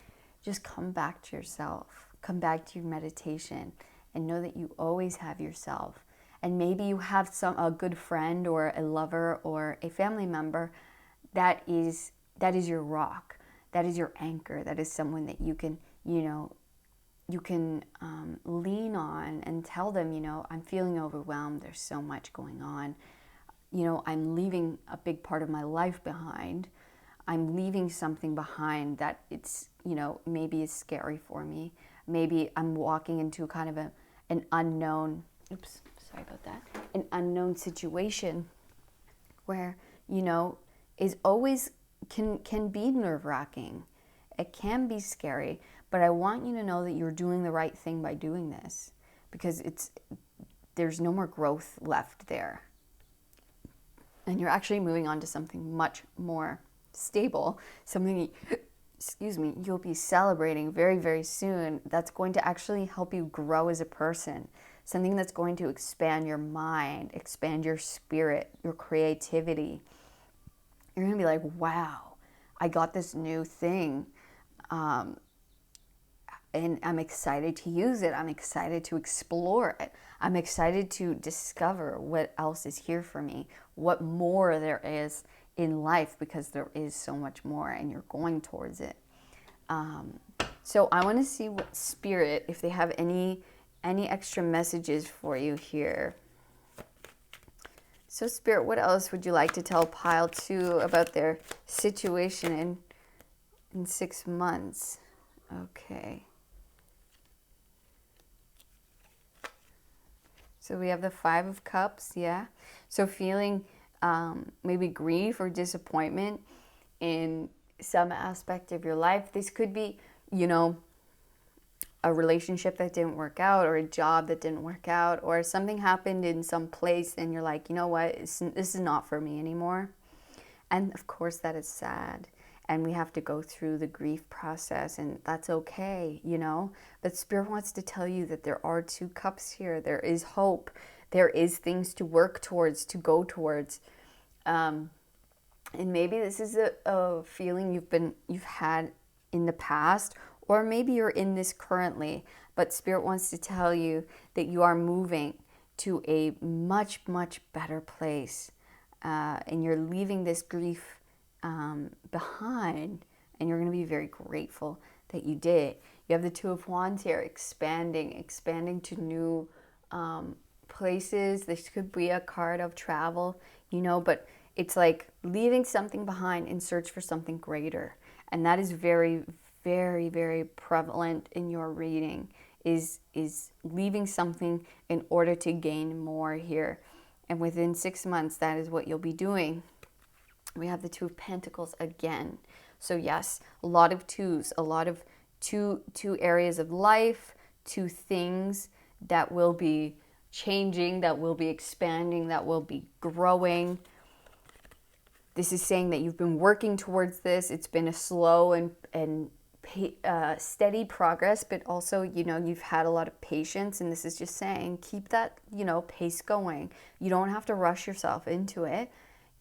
just come back to yourself. Come back to your meditation and know that you always have yourself. And maybe you have a good friend or a lover or a family member that is your rock, that is your anchor, that is someone that you can lean on and tell them, I'm feeling overwhelmed. There's so much going on. I'm leaving a big part of my life behind. I'm leaving something behind that it's, maybe is scary for me. Maybe I'm walking into kind of an unknown, an unknown situation where, is always can be nerve-wracking. It can be scary, but I want you to know that you're doing the right thing by doing this, because there's no more growth left there. And you're actually moving on to something much more stable, something you'll be celebrating very, very soon, that's going to actually help you grow as a person, something that's going to expand your mind, expand your spirit, your creativity. You're going to be like, wow, I got this new thing, and I'm excited to use it. I'm excited to explore it. I'm excited to discover what else is here for me, what more there is in life, because there is so much more and you're going towards it. So I want to see what Spirit, if they have any extra messages for you here. So Spirit, what else would you like to tell Pile 2 about their situation in 6 months? Okay. So we have the Five of Cups, yeah. So feeling maybe grief or disappointment in some aspect of your life. This could be, a relationship that didn't work out, or a job that didn't work out, or something happened in some place and you're like, you know what, this is not for me anymore. And of course that is sad. And we have to go through the grief process, and that's okay, you know. But Spirit wants to tell you that there are 2 cups here. There is hope. There is things to work towards, to go towards. And maybe this is a feeling you've had in the past, or maybe you're in this currently. But Spirit wants to tell you that you are moving to a much, much better place. And you're leaving this grief behind, and you're going to be very grateful that you did. You have the 2 of Wands here, expanding to new places. This could be a card of travel, you know, but it's like leaving something behind in search for something greater. And that is very, very, very prevalent in your reading, is leaving something in order to gain more here. And within 6 months, that is what you'll be doing. We have the 2 of Pentacles again. So yes, a lot of 2s, a lot of two areas of life, 2 things that will be changing, that will be expanding, that will be growing. This is saying that you've been working towards this. It's been a slow and steady progress, but also, you know, you've had a lot of patience, and this is just saying keep that, you know, pace going. You don't have to rush yourself into it.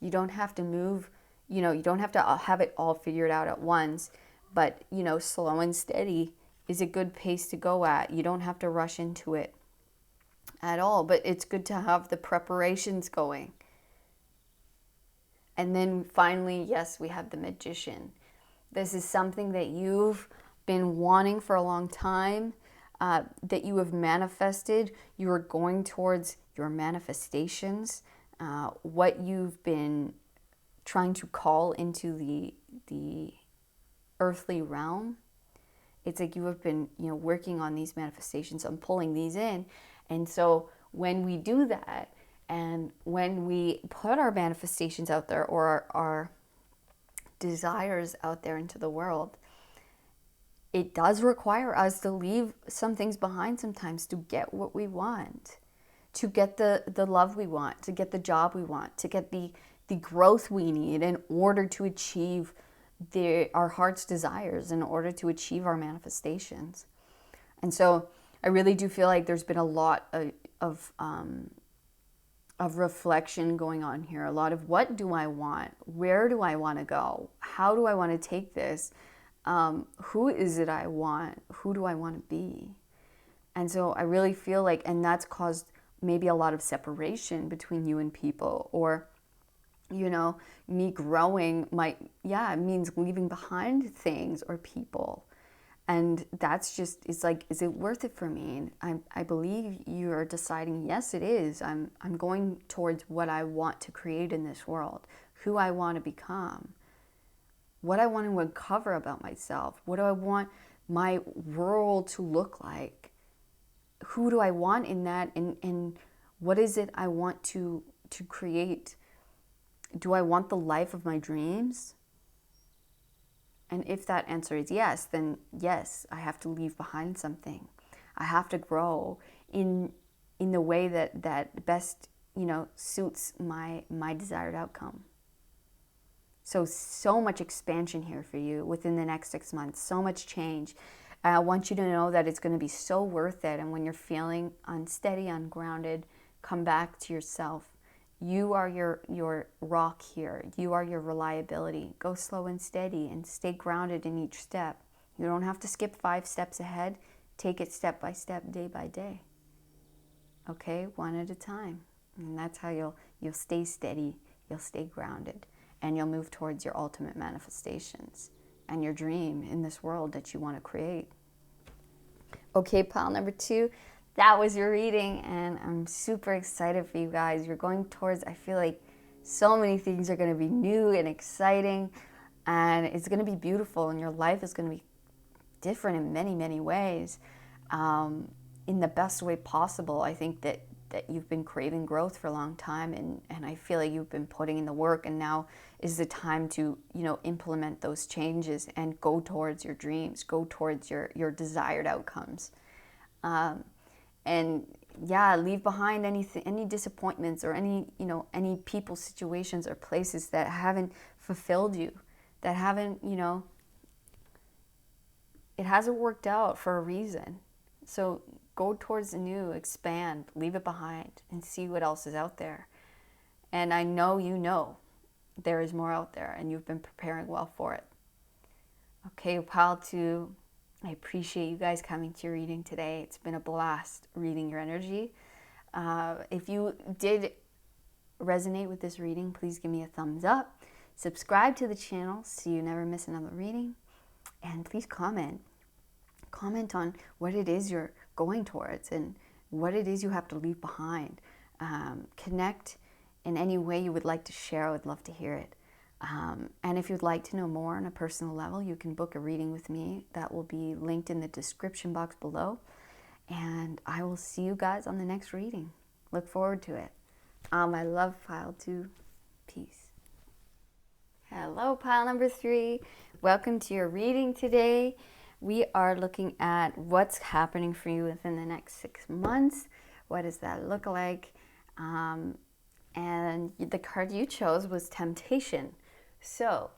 You don't have to move, you know, you don't have to have it all figured out at once, but, you know, slow and steady is a good pace to go at. You don't have to rush into it at all, but it's good to have the preparations going. And then finally, yes, we have the Magician. This is something that you've been wanting for a long time, that you have manifested. You are going towards your manifestations. What you've been trying to call into the earthly realm. It's like you have been, you know, working on these manifestations. I'm pulling these in. And so when we do that, and when we put our manifestations out there, or our desires out there into the world, it does require us to leave some things behind sometimes to get what we want. To get the love we want, to get the job we want, to get the growth we need in order to achieve our heart's desires, in order to achieve our manifestations. And so I really do feel like there's been a lot of reflection going on here. A lot of, what do I want? Where do I want to go? How do I want to take this? Who is it I want? Who do I want to be? And so I really feel like, and that's caused maybe a lot of separation between you and people, or, you know, me growing it means leaving behind things or people. And that's just, it's like, is it worth it for me? And I believe you are deciding, yes, it is. I'm going towards what I want to create in this world, who I want to become, what I want to uncover about myself, what do I want my world to look like, who do I want in that, and what is it I want to create? Do I want the life of my dreams? And if that answer is yes, then yes, I have to leave behind something. I have to grow in the way that best, you know, suits my desired outcome. So much expansion here for you within the next 6 months, so much change. I want you to know that it's going to be so worth it. And when you're feeling unsteady, ungrounded, come back to yourself. You are your rock here. You are your reliability. Go slow and steady and stay grounded in each step. You don't have to skip 5 steps ahead. Take it step by step, day by day. Okay, one at a time. And that's how you'll stay steady, you'll stay grounded, and you'll move towards your ultimate manifestations and your dream in this world that you want to create. Okay, pile number 2. That was your reading, and I'm super excited for you guys. You're going towards, I feel like so many things are going to be new and exciting, and it's going to be beautiful, and your life is going to be different in many, many ways, in the best way possible. I think that that you've been craving growth for a long time, and I feel like you've been putting in the work, and now is the time to, you know, implement those changes and go towards your dreams, go towards your desired outcomes. And yeah, leave behind any disappointments or any, you know, any people, situations, or places that haven't fulfilled you, that haven't, you know, it hasn't worked out for a reason. So go towards the new, expand, leave it behind, and see what else is out there. And I know you know there is more out there, and you've been preparing well for it. Okay, pile 2, I appreciate you guys coming to your reading today. It's been a blast reading your energy. If you did resonate with this reading, please give me a thumbs up. Subscribe to the channel so you never miss another reading. And please comment. Comment on what it is you're going towards and what it is you have to leave behind. Connect in any way you would like to share. I would love to hear it. And if you'd like to know more on a personal level, you can book a reading with me. That will be linked in the description box below. And I will see you guys on the next reading. Look forward to it. I love pile 2. Peace. Hello, pile number 3. Welcome to your reading today. We are looking at what's happening for you within the next 6 months. What does that look like? And the card you chose was Temptation. So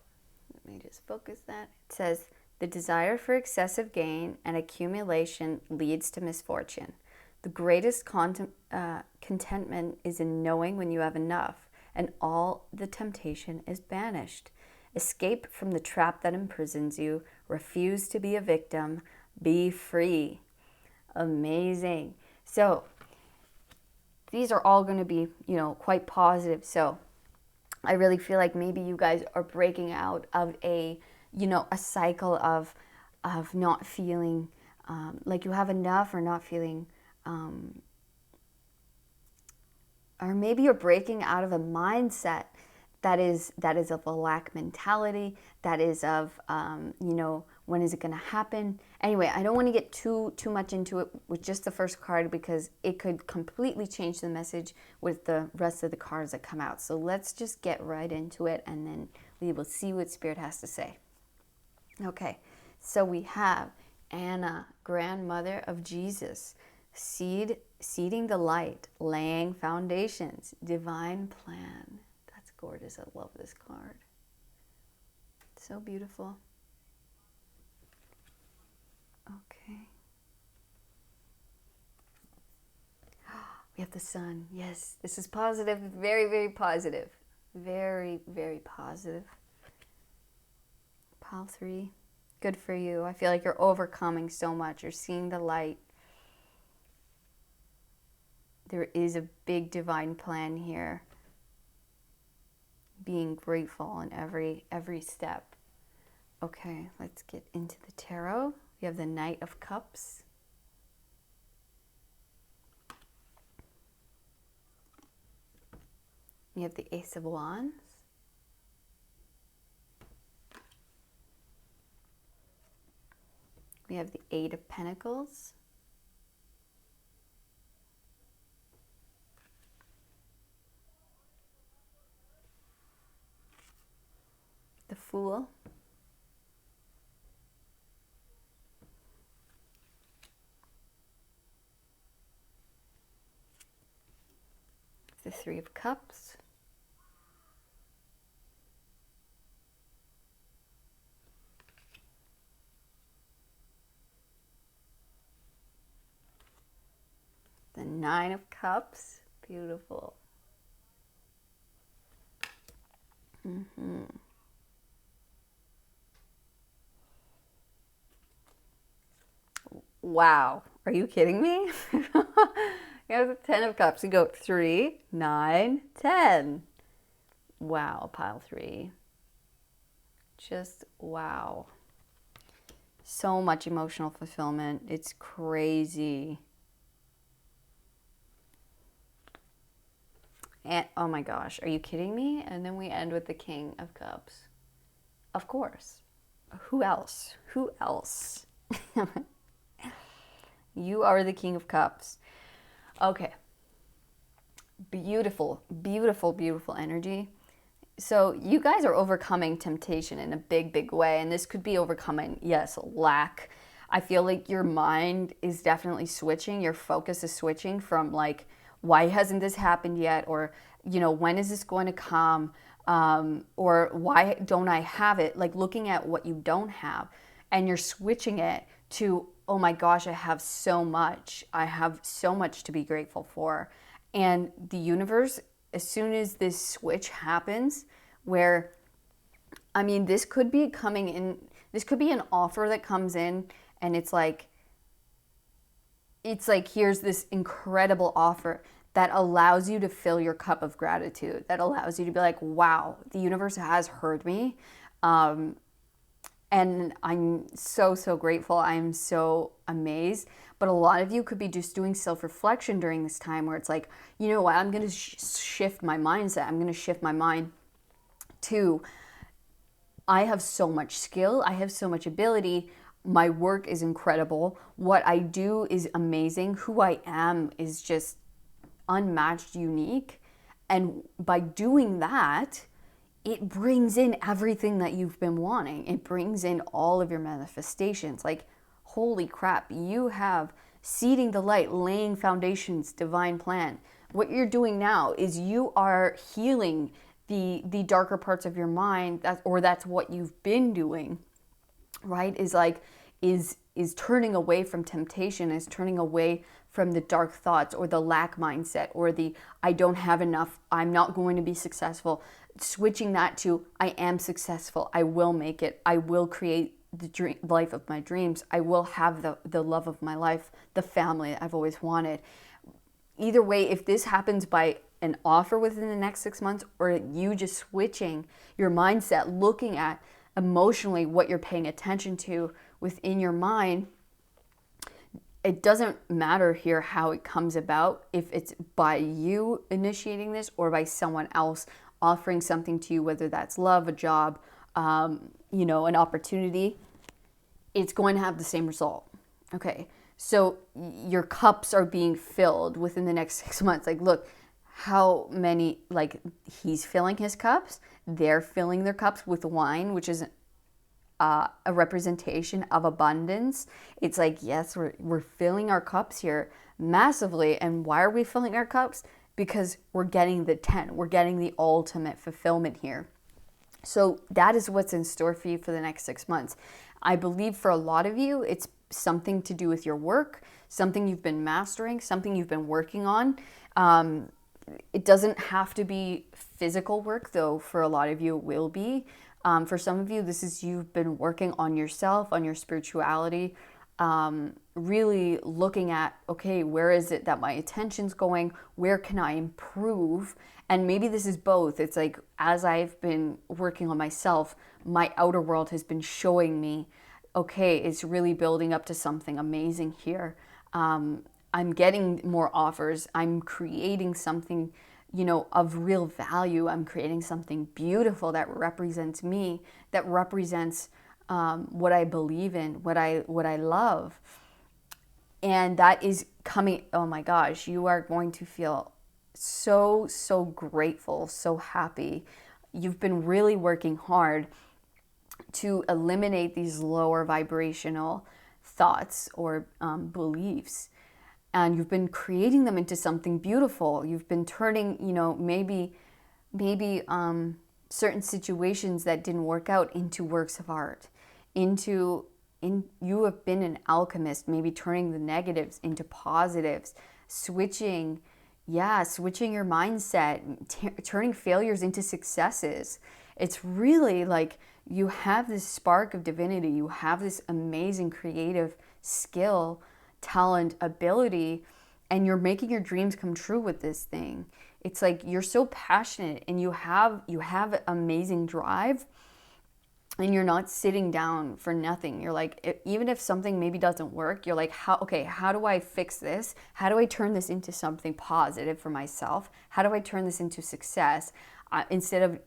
let me just focus that. It says, the desire for excessive gain and accumulation leads to misfortune. The greatest contentment is in knowing when you have enough, and all the temptation is banished. Escape from the trap that imprisons you. Refuse to be a victim. Be free. Amazing. So these are all going to be, you know, quite positive. So I really feel like maybe you guys are breaking out of a, you know, a cycle of not feeling like you have enough, or not feeling, or maybe you're breaking out of a mindset that is of a lack mentality, that is of, you know, when is it going to happen? Anyway, I don't want to get too much into it with just the first card, because it could completely change the message with the rest of the cards that come out. So let's just get right into it, and then we will see what Spirit has to say. Okay, so we have Anna, grandmother of Jesus, seeding the light, laying foundations, divine plan. That's gorgeous. I love this card. So beautiful. Okay. We have the sun. Yes, this is positive. Very, very positive. Very, very positive. Pile 3. Good for you. I feel like you're overcoming so much. You're seeing the light. There is a big divine plan here. Being grateful in every step. Okay, let's get into the tarot. We have the Knight of Cups. We have the Ace of Wands. We have the Eight of Pentacles. The Fool. The Three of Cups. The Nine of Cups. Beautiful. Wow. Are you kidding me? You have the 10 of Cups. You go 3, 9, 10. Wow, pile 3. Just wow. So much emotional fulfillment. It's crazy. And oh my gosh, are you kidding me? And then we end with the King of Cups. Of course. Who else? Who else? You are the King of Cups. Okay. Beautiful, beautiful, beautiful energy. So you guys are overcoming temptation in a big, big way. And this could be overcoming, yes, lack. I feel like your mind is definitely switching. Your focus is switching from like, why hasn't this happened yet? Or, when is this going to come? Or why don't I have it? Like looking at what you don't have. And you're switching it to, oh my gosh, I have so much. I have so much to be grateful for. And the universe, as soon as this switch happens, where, I mean, this could be coming in, this could be an offer that comes in, and it's like, here's this incredible offer that allows you to fill your cup of gratitude, that allows you to be like, wow, the universe has heard me. And I'm so, so grateful. I'm so amazed. But a lot of you could be just doing self-reflection during this time where it's like, you know what, I'm going to shift my mindset. I'm going to shift my mind to, I have so much skill. I have so much ability. My work is incredible. What I do is amazing. Who I am is just unmatched, unique. And by doing that, it brings in everything that you've been wanting. It brings in all of your manifestations. Like, holy crap, you have seeding the light, laying foundations, divine plan. What you're doing now is you are healing the darker parts of your mind, that's what you've been doing, right? Is turning away from temptation, is turning away from the dark thoughts or the lack mindset or the I don't have enough, I'm not going to be successful. Switching that to I am successful, I will make it, I will create the life of my dreams, I will have the love of my life, the family I've always wanted. Either way, if this happens by an offer within the next 6 months or you just switching your mindset, looking at emotionally what you're paying attention to within your mind, it doesn't matter here how it comes about, if it's by you initiating this or by someone else offering something to you, whether that's love, a job, an opportunity, it's going to have the same result. Okay, so your cups are being filled within the next 6 months. Like, look, how many, like, he's filling his cups, they're filling their cups with wine, which is a representation of abundance. It's like, yes, we're filling our cups here massively. And why are we filling our cups? Because we're getting the 10. We're getting the ultimate fulfillment here. So that is what's in store for you for the next 6 months. I believe for a lot of you, it's something to do with your work, something you've been mastering, something you've been working on. It doesn't have to be physical work, though for a lot of you it will be. For some of you, this is you've been working on yourself, on your spirituality, really looking at, okay, where is it that my attention's going? Where can I improve? And maybe this is both. It's like, as I've been working on myself, my outer world has been showing me, okay, it's really building up to something amazing here. I'm getting more offers. I'm creating something, of real value. I'm creating something beautiful that represents me, that represents what I believe in, what I love. And that is coming, oh my gosh, you are going to feel so, so grateful, so happy. You've been really working hard to eliminate these lower vibrational thoughts or beliefs. And you've been creating them into something beautiful. You've been turning, maybe certain situations that didn't work out into works of art. You have been an alchemist, maybe turning the negatives into positives, switching your mindset, turning failures into successes. It's really like you have this spark of divinity. You have this amazing creative skill, talent, ability, and you're making your dreams come true with this thing. It's like you're so passionate and you have amazing drive, and you're not sitting down for nothing. You're like, even if something maybe doesn't work, you're like, how do I fix this? How do I turn this into something positive for myself? How do I turn this into success? Instead of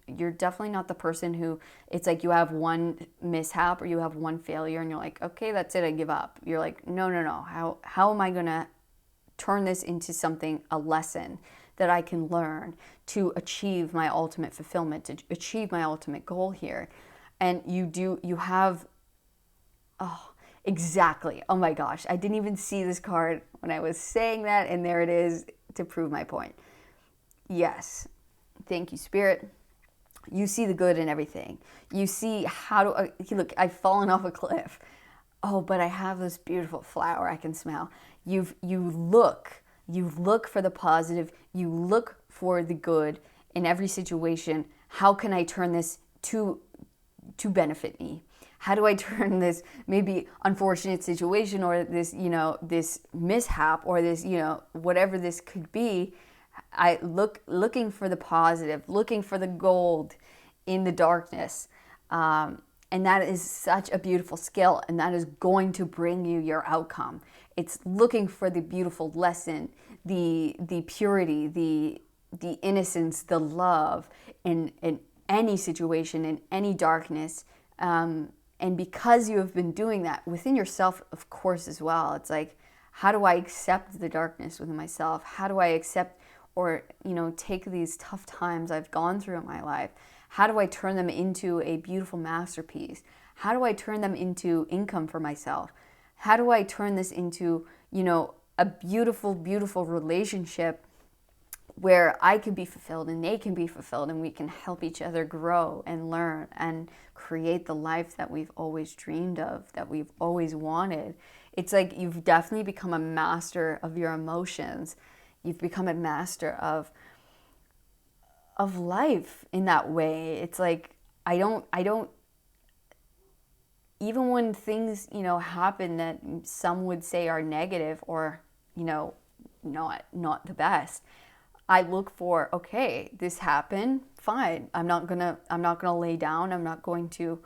you're definitely not the person who it's like you have one mishap or you have one failure and you're like, okay, that's it, I give up. You're like, no. How am I going to turn this into something, a lesson, that I can learn to achieve my ultimate fulfillment, to achieve my ultimate goal here. And you have, oh, exactly. Oh my gosh, I didn't even see this card when I was saying that, and there it is to prove my point. Yes. Thank you, Spirit. You see the good in everything. You see how to, look, I've fallen off a cliff. Oh, but I have this beautiful flower I can smell. You look for the positive. You look for the good in every situation. How can I turn this to benefit me? How do I turn this maybe unfortunate situation, or this, this mishap, or this, whatever this could be? I looking for the positive, looking for the gold in the darkness. And that is such a beautiful skill, and that is going to bring you your outcome. It's looking for the beautiful lesson, the purity, the innocence, the love in any situation, in any darkness. And because you have been doing that within yourself, of course, as well, it's like, how do I accept the darkness within myself? How do I accept, or take these tough times I've gone through in my life? How do I turn them into a beautiful masterpiece? How do I turn them into income for myself? How do I turn this into, a beautiful, beautiful relationship where I can be fulfilled and they can be fulfilled, and we can help each other grow and learn and create the life that we've always dreamed of, that we've always wanted? It's like you've definitely become a master of your emotions. You've become a master of life in that way. It's like, I don't, even when things, happen that some would say are negative, or, not the best, I look for, okay, this happened, fine. I'm not gonna lay down. I'm not going to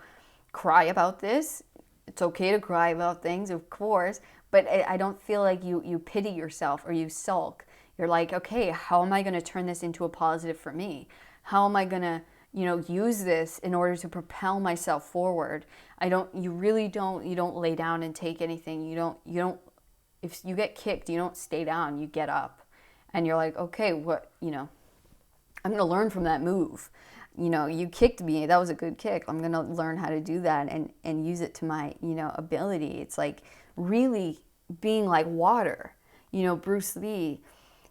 cry about this. It's okay to cry about things, of course, but I don't feel like you pity yourself or you sulk. You're like, okay, how am I going to turn this into a positive for me? How am I going to, use this in order to propel myself forward? You don't lay down and take anything. If you get kicked, you don't stay down, you get up. And you're like, okay, what, I'm going to learn from that move. You kicked me, that was a good kick. I'm going to learn how to do that and use it to my, ability. It's like really being like water. Bruce Lee,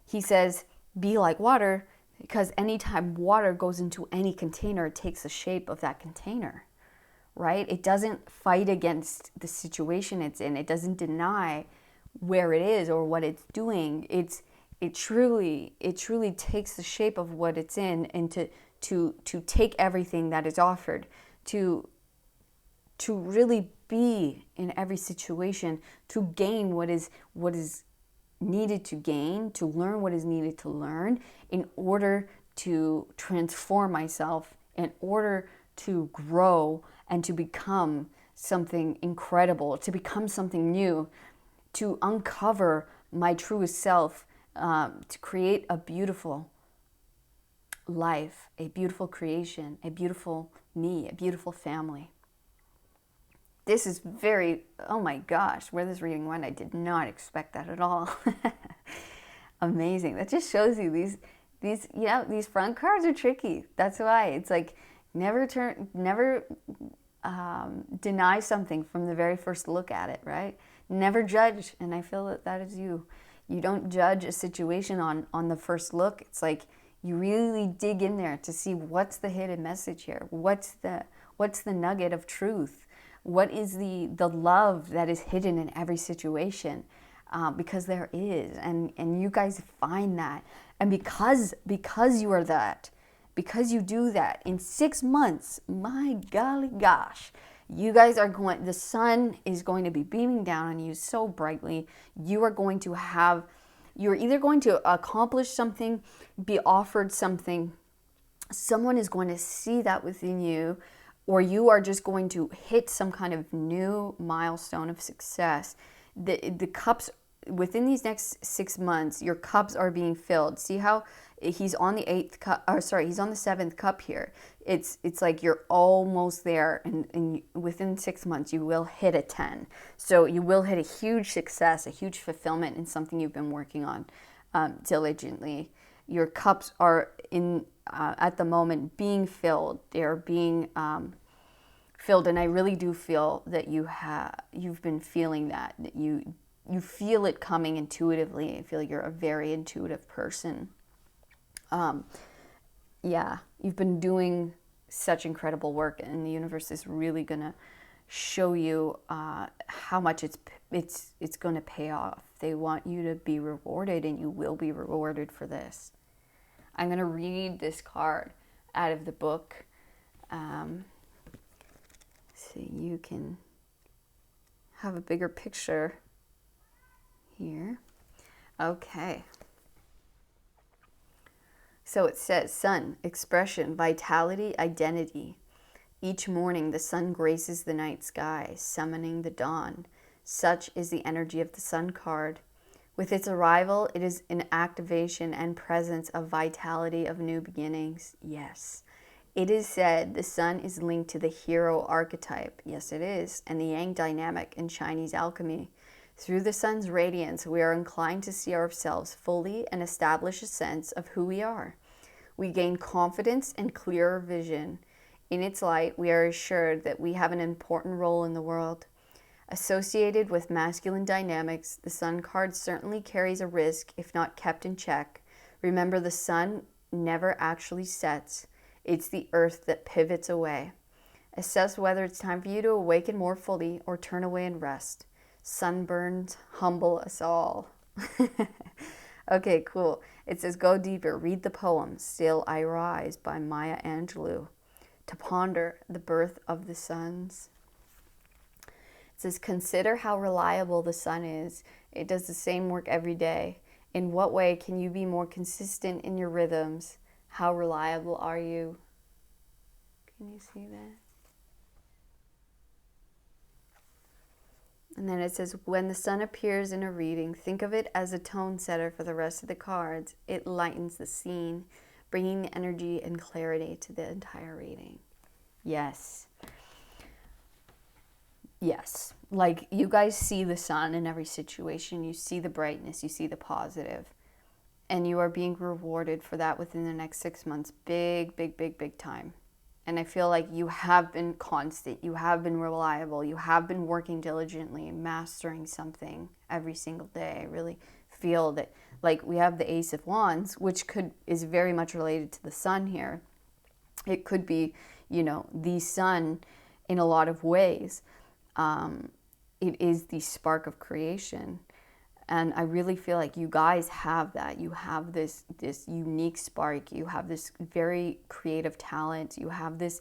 he says, be like water, because anytime water goes into any container, it takes the shape of that container, right? It doesn't fight against the situation it's in. It doesn't deny where it is or what it's doing. It truly takes the shape of what it's in, and to take everything that is offered, to really be in every situation, to gain what is needed to gain, to learn what is needed to learn, in order to transform myself, in order to grow and to become something incredible, to become something new, to uncover my truest self, to create a beautiful life, a beautiful creation, a beautiful me, a beautiful family. This is very, oh my gosh, where this reading went, I did not expect that at all. Amazing. That just shows you these front cards are tricky. That's why it's like never deny something from the very first look at it, right? Never judge. And I feel that is you. You don't judge a situation on the first look. It's like you really dig in there to see what's the hidden message here. What's the nugget of truth? What is the love that is hidden in every situation? Because there is, and you guys find that. And because you are that, because you do that, in 6 months, my golly gosh, you guys are the sun is going to be beaming down on you so brightly. You're either going to accomplish something, be offered something, someone is going to see that within you, or you are just going to hit some kind of new milestone of success. The cups, within these next 6 months, your cups are being filled. See how he's on the 8th cup, he's on the 7th cup here. It's like you're almost there, and within 6 months you will hit a 10. So you will hit a huge success, a huge fulfillment in something you've been working on diligently. Your cups are at the moment being filled. They're being filled, and I really do feel that you've been feeling that you feel it coming intuitively. I feel like you're a very intuitive person. Yeah, you've been doing such incredible work, and the universe is really gonna show you how much it's going to pay off. They want you to be rewarded, and you will be rewarded for this. I'm going to read this card out of the book so you can have a bigger picture here. Okay. So it says, Sun, expression, vitality, identity. Each morning the sun graces the night sky, summoning the dawn. Such is the energy of the Sun card. With its arrival, it is an activation and presence of vitality of new beginnings. Yes. It is said the sun is linked to the hero archetype. Yes, it is. And the yang dynamic in Chinese alchemy. Through the sun's radiance, we are inclined to see ourselves fully and establish a sense of who we are. We gain confidence and clearer vision. In its light, we are assured that we have an important role in the world. Associated with masculine dynamics, the Sun card certainly carries a risk if not kept in check. Remember, the sun never actually sets. It's the earth that pivots away. Assess whether it's time for you to awaken more fully or turn away and rest. Sunburns humble us all. Okay, cool. It says, go deeper. Read the poem, Still I Rise by Maya Angelou. To ponder the birth of the suns. It says, consider how reliable the sun is. It does the same work every day. In what way can you be more consistent in your rhythms? How reliable are you? Can you see that? And then it says, when the sun appears in a reading, think of it as a tone setter for the rest of the cards. It lightens the scene, bringing the energy and clarity to the entire reading. Yes. Yes. Like, you guys see the sun in every situation. You see the brightness. You see the positive. And you are being rewarded for that within the next 6 months. Big, big, big, big time. And I feel like you have been constant. You have been reliable. You have been working diligently and mastering something every single day. I really feel that, like, we have the Ace of Wands, which is very much related to the sun here. It could be, the sun in a lot of ways. It is the spark of creation. And I really feel like you guys have that. You have this unique spark. You have this very creative talent. You have this,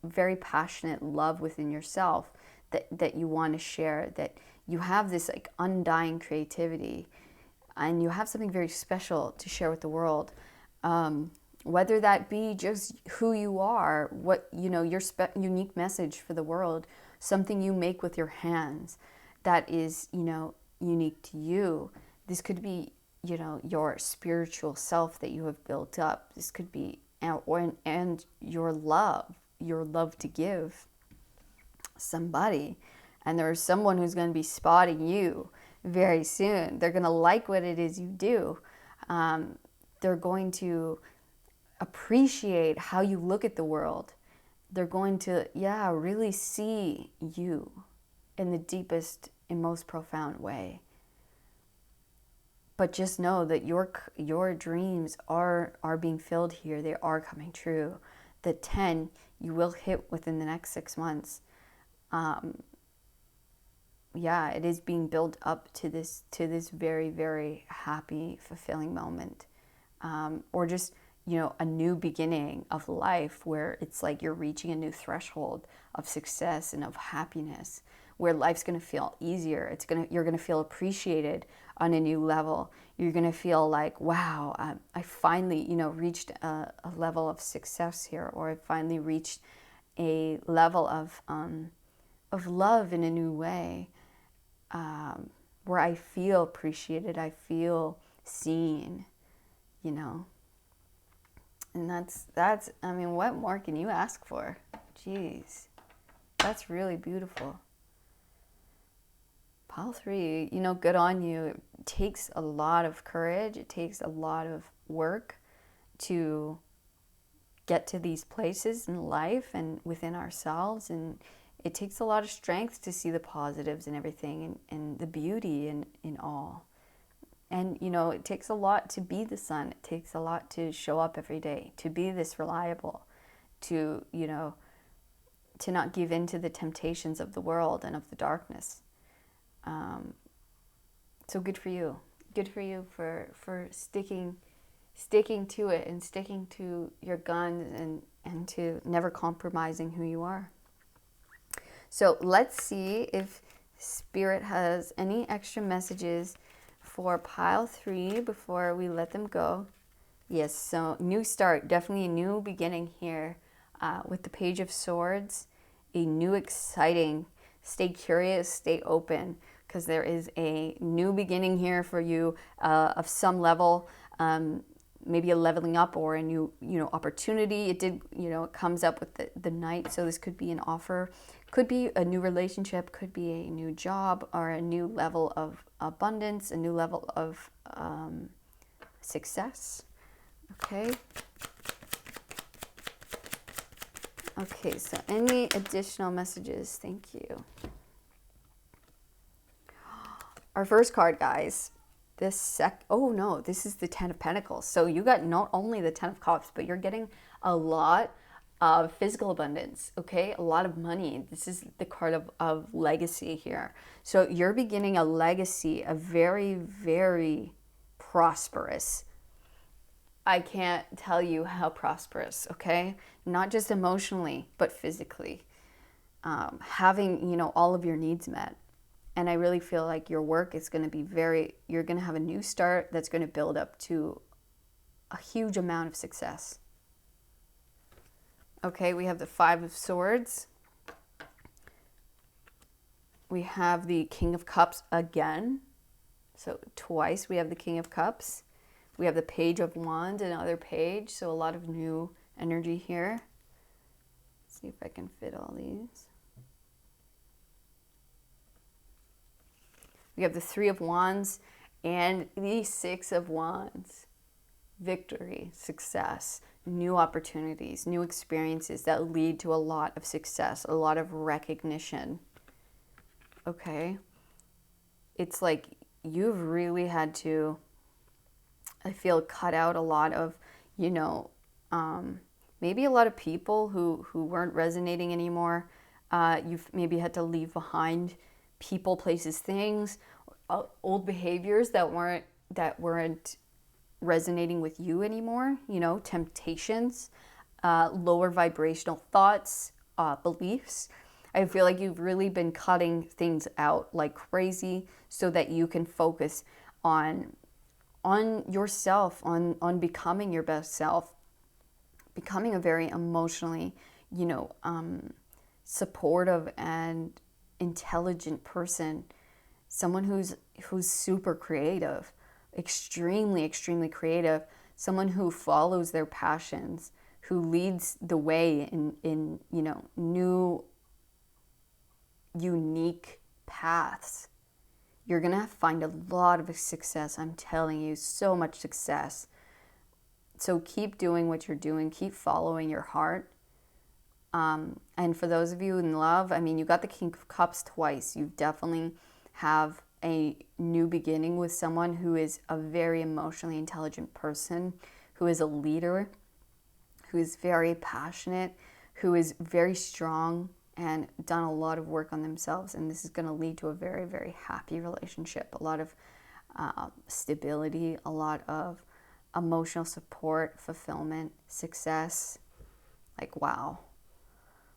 very passionate love within yourself that you want to share. That you have this like undying creativity, and you have something very special to share with the world. Whether that be just who you are, what your unique message for the world, something you make with your hands that is unique to you. This could be, your spiritual self that you have built up. This could be, and your love to give somebody. And there's someone who's going to be spotting you very soon. They're going to like what it is you do. They're going to appreciate how you look at the world. They're going to, really see you in the deepest and most profound way. But just know that your dreams are being filled here. They are coming true. The 10 you will hit within the next 6 months. It is being built up to this very, very happy, fulfilling moment, or just a new beginning of life where it's like you're reaching a new threshold of success and of happiness, where life's going to feel easier. You're going to feel appreciated on a new level. You're going to feel like, wow, I finally, reached a level of success here, or I finally reached a level of love in a new way, where I feel appreciated, I feel seen, And that's, what more can you ask for? Jeez, that's really beautiful. Pile 3, you know, good on you. It takes a lot of courage. It takes a lot of work to get to these places in life and within ourselves. And it takes a lot of strength to see the positives and everything, and the beauty in all. And, you know, it takes a lot to be the sun. It takes a lot to show up every day, to be this reliable, to, you know, to not give in to the temptations of the world and of the darkness. So good for you. Good for you for sticking to it and sticking to your guns, and to never compromising who you are. So let's see if Spirit has any extra messages for pile 3 before we let them go. Yes, so new start, definitely a new beginning here with the Page of Swords. A new exciting, stay curious, stay open, because there is a new beginning here for you of some level, maybe a leveling up or a new, you know, opportunity. It did, you know, it comes up with the Knight, so this could be an offer, could be a new relationship, could be a new job, or a new level of abundance, a new level of success. Okay. Okay, so any additional messages? Thank you. Our first card, guys. Oh no, this is the Ten of Pentacles. So you got not only the Ten of Cups, but you're getting a lot of physical abundance, okay? A lot of money. This is the card of legacy here. So you're beginning a legacy, a very, very prosperous. I can't tell you how prosperous, okay? Not just emotionally, but physically. Having, you know, all of your needs met. And I really feel like your work is going to be you're going to have a new start that's going to build up to a huge amount of success. Okay, we have the Five of Swords. We have the King of Cups again. So twice we have the King of Cups. We have the Page of Wands, another page. So a lot of new energy here. Let's see if I can fit all these. We have the Three of Wands and the Six of Wands. Victory, success, new opportunities, new experiences that lead to a lot of success, a lot of recognition. Okay? It's like you've really had to, I feel, cut out a lot of, you know, maybe a lot of people who weren't resonating anymore. You've maybe had to leave behind people, places, things, old behaviors that weren't resonating with you anymore, you know, temptations, lower vibrational thoughts, beliefs. I feel like you've really been cutting things out like crazy so that you can focus on yourself, on becoming your best self, becoming a very emotionally, you know, supportive and intelligent person, someone who's super creative, extremely creative, someone who follows their passions, who leads the way in you know, new unique paths. You're gonna find a lot of success. I'm telling you, so much success. So keep doing what you're doing, keep following your heart. And for those of you in love, I mean, you got the King of Cups twice. You definitely have a new beginning with someone who is a very emotionally intelligent person, who is a leader, who is very passionate, who is very strong and done a lot of work on themselves. And this is going to lead to a very, very happy relationship, a lot of stability, a lot of emotional support, fulfillment, success. Like, wow.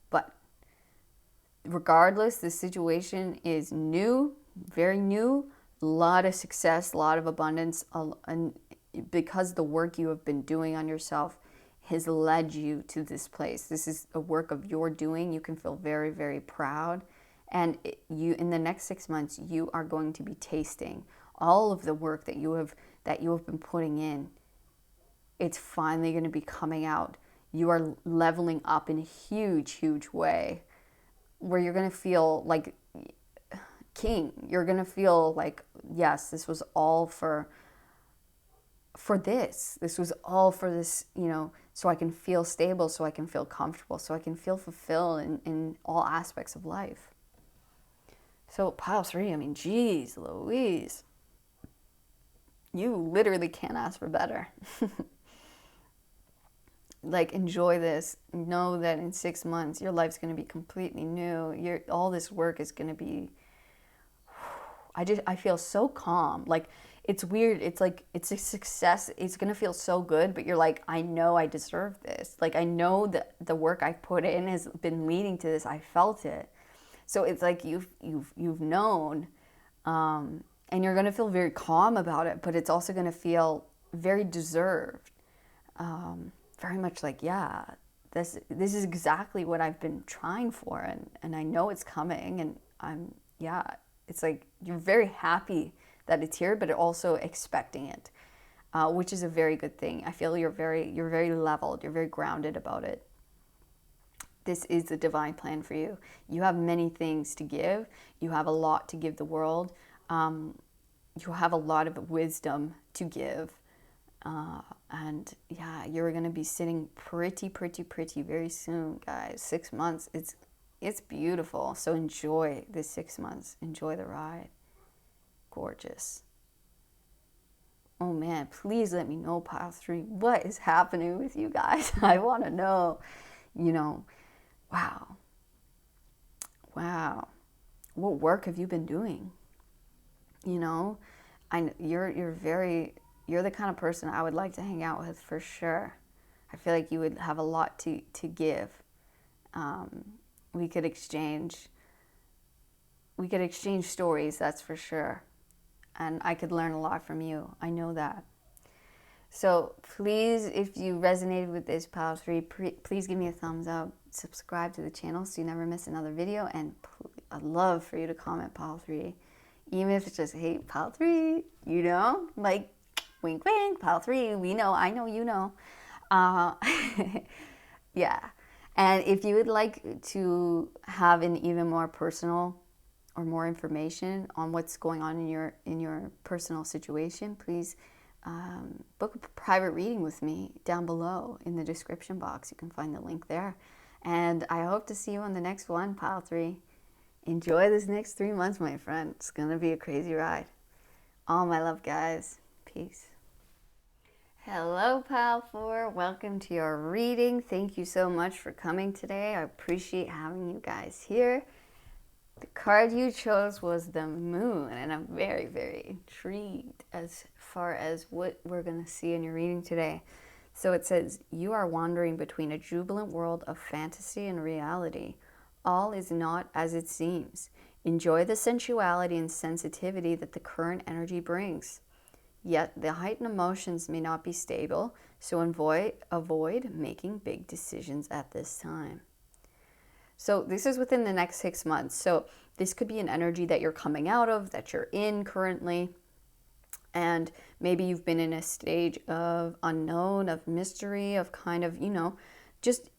But regardless, the situation is new, very new, a lot of success, a lot of abundance, and because the work you have been doing on yourself has led you to this place. This is a work of your doing. You can feel very, very proud. And you, in the next 6 months, you are going to be tasting all of the work that you have been putting in. It's finally going to be coming out. You are leveling up in a huge, huge way, where you're going to feel like king. You're going to feel like, yes, this was all for this. This was all for this, you know, so I can feel stable, so I can feel comfortable, so I can feel fulfilled in all aspects of life. So pile 3, I mean, geez Louise. You literally can't ask for better. Like, enjoy this. Know that in 6 months, your life's going to be completely new. All this work is going to be, I feel so calm. Like, it's weird. It's like, it's a success. It's going to feel so good, but you're like, I know I deserve this. Like, I know that the work I put in has been leading to this. I felt it. So it's like you've known, and you're going to feel very calm about it, but it's also going to feel very deserved. Very much like, yeah, this is exactly what I've been trying for, and I know it's coming, and it's like you're very happy that it's here, but also expecting it, which is a very good thing. I feel you're very leveled, you're very grounded about it. This is the divine plan for you. You have many things to give. You have a lot to give the world. You have a lot of wisdom to give. And yeah, you're going to be sitting pretty very soon, guys. 6 months. It's beautiful. So enjoy this 6 months. Enjoy the ride. Gorgeous. Oh man, please let me know, pile 3. What is happening with you guys? I want to know, you know. Wow. What work have you been doing? You know, you're the kind of person I would like to hang out with for sure. I feel like you would have a lot to give. We could exchange stories, that's for sure. And I could learn a lot from you. I know that. So please, if you resonated with this, pile 3, please give me a thumbs up. Subscribe to the channel so you never miss another video. And I'd love for you to comment, pile 3. Even if it's just, hey, pile 3, you know? Like, wink, wink, pile 3, we know, I know, you know. Yeah. And if you would like to have an even more personal or more information on what's going on in your personal situation, please book a private reading with me down below in the description box. You can find the link there. And I hope to see you on the next one, pile 3. Enjoy this next 3 months, my friend. It's going to be a crazy ride. All my love, guys. Peace. Hello, pile 4. Welcome to your reading. Thank you so much for coming today. I appreciate having you guys here. The card you chose was the Moon, and I'm very, very intrigued as far as what we're going to see in your reading today. So it says, you are wandering between a jubilant world of fantasy and reality. All is not as it seems. Enjoy the sensuality and sensitivity that the current energy brings. Yet the heightened emotions may not be stable, so avoid making big decisions at this time. So this is within the next 6 months. So this could be an energy that you're coming out of, that you're in currently. And maybe you've been in a stage of unknown, of mystery, of kind of, you know, just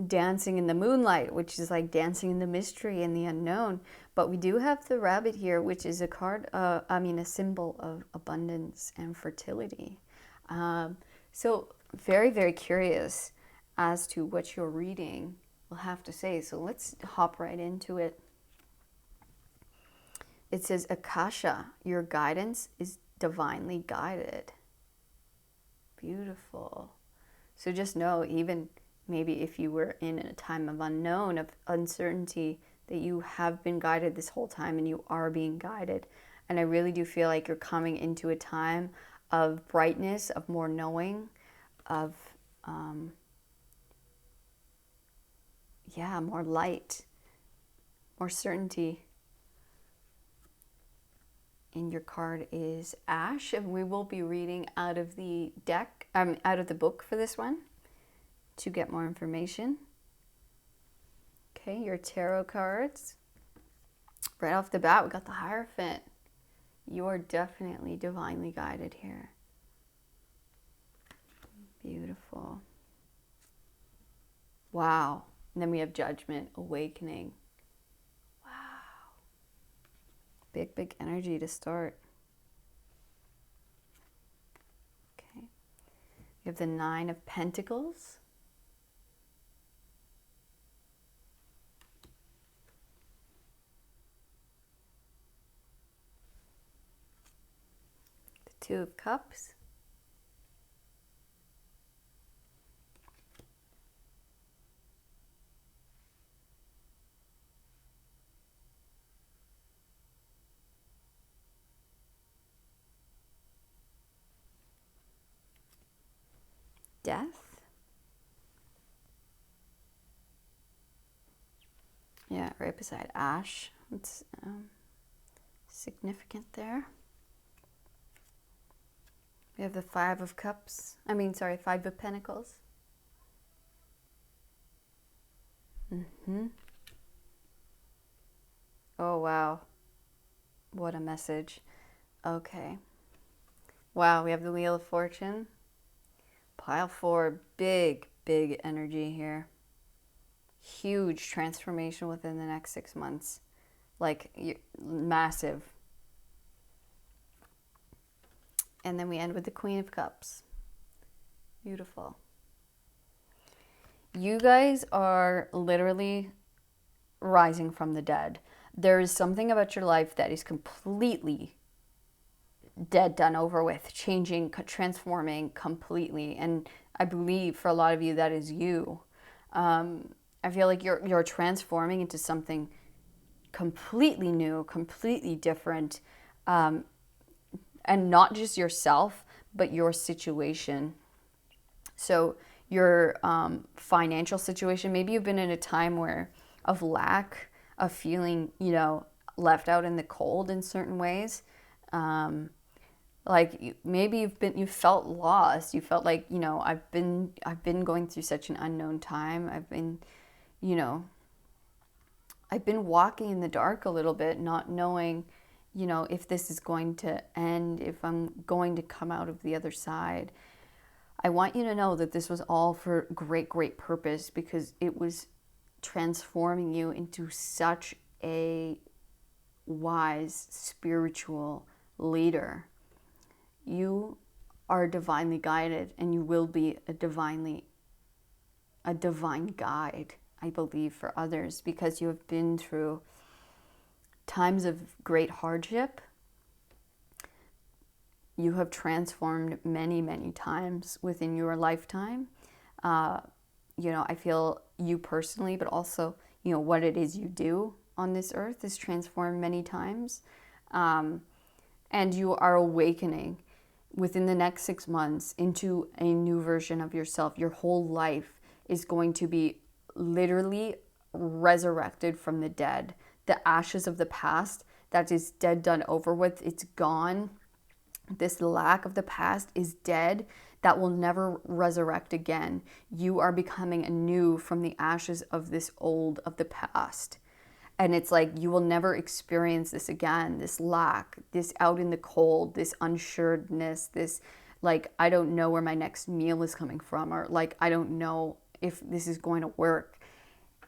dancing in the moonlight, which is like dancing in the mystery and the unknown. But we do have the rabbit here, which is a card, a symbol of abundance and fertility. So very, very curious as to what you're reading will have to say. So let's hop right into it. It says, Akasha, your guidance is divinely guided. Beautiful. So just know, even maybe if you were in a time of unknown, of uncertainty, that you have been guided this whole time and you are being guided. And I really do feel like you're coming into a time of brightness, of more knowing, of more light, more certainty. And your card is Ash, and we will be reading out of the deck, out of the book for this one to get more information. Okay, your tarot cards. Right off the bat, we got the Hierophant. You are definitely divinely guided here. Beautiful. Wow. And then we have Judgment, Awakening. Wow. Big energy to start. Okay. You have the Nine of Pentacles. The Two of Cups. Death. Yeah, right beside Ash. It's significant there. We have the Five of Cups. Five of Pentacles. Oh, wow. What a message. Okay. Wow, we have the Wheel of Fortune. Pile 4, big energy here. Huge transformation within the next 6 months. Like, massive. And then we end with the Queen of Cups. Beautiful. You guys are literally rising from the dead. There is something about your life that is completely dead, done, over with, changing, transforming completely. And I believe for a lot of you that is you. I feel like you're transforming into something completely new, completely different, and not just yourself, but your situation. So your financial situation, maybe you've been in a time where of lack, of feeling, left out in the cold in certain ways. Maybe you felt lost. You felt like, I've been going through such an unknown time. I've been walking in the dark a little bit, not knowing, if this is going to end, if I'm going to come out of the other side. I want you to know that this was all for great purpose, because it was transforming you into such a wise spiritual leader. You are divinely guided, and you will be a divine guide, I believe, for others, because you have been through times of great hardship. You have transformed many times within your lifetime. I feel you personally, but also, what it is you do on this earth is transformed many times. And you are awakening within the next 6 months into a new version of yourself. Your whole life is going to be literally resurrected from the dead. The ashes of the past, that is dead, done, over with, it's gone. This lack of the past is dead. That will never resurrect again. You are becoming anew from the ashes of this old, of the past. And it's like you will never experience this again, this lack, this out in the cold, this unsureness, this like, I don't know where my next meal is coming from, or like, I don't know if this is going to work.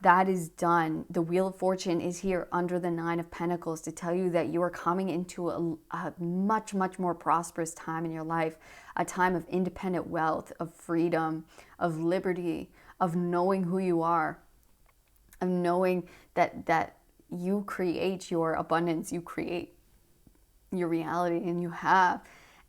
That is done. The Wheel of Fortune is here under the Nine of Pentacles to tell you that you are coming into a much more prosperous time in your life, a time of independent wealth, of freedom, of liberty, of knowing who you are, of knowing that you create your abundance, you create your reality, and you have.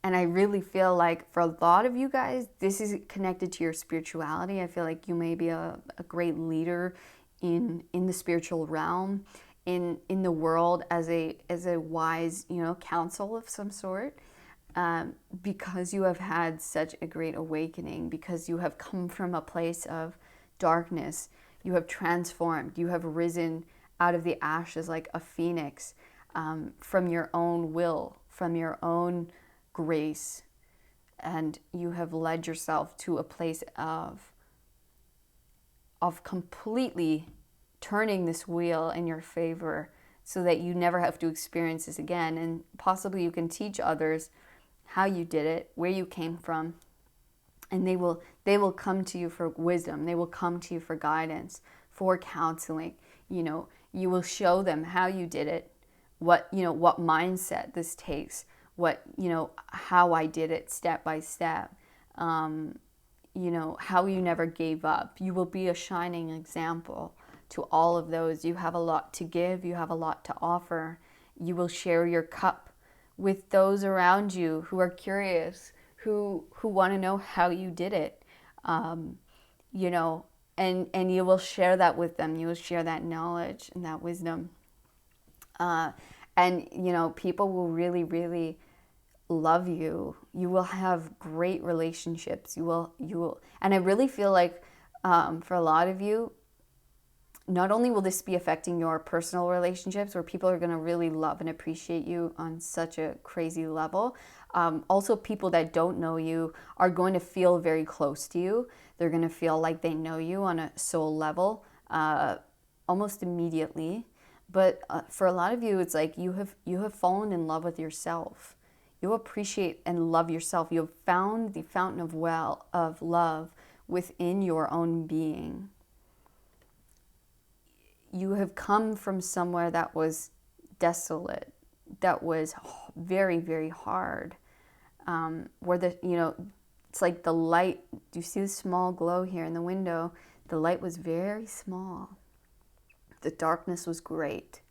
And I really feel like for a lot of you guys, this is connected to your spirituality. I feel like you may be a great leader in the spiritual realm, in the world as a wise, counsel of some sort, because you have had such a great awakening, because you have come from a place of darkness. You have transformed. You have risen out of the ashes like a phoenix, from your own will, from your own grace, and you have led yourself to a place of completely turning this wheel in your favor, so that you never have to experience this again, and possibly you can teach others how you did it, where you came from, and they will come to you for wisdom. They will come to you for guidance, for counseling. You will show them how you did it, what, what mindset this takes, what, how I did it step by step, how you never gave up. You will be a shining example to all of those. You have a lot to give. You have a lot to offer. You will share your cup with those around you who are curious, who want to know how you did it, and you will share that with them. You will share that knowledge and that wisdom. And people will really, really love you. You will have great relationships. You will, and I really feel like for a lot of you, not only will this be affecting your personal relationships where people are going to really love and appreciate you on such a crazy level, also people that don't know you are going to feel very close to you. They're going to feel like they know you on a soul level almost immediately. But for a lot of you, it's like you have fallen in love with yourself. You appreciate and love yourself. You have found the fountain of love within your own being. You have come from somewhere that was desolate, that was very, very hard, where it's like the light, do you see the small glow here in the window? The light was very small. The darkness was great,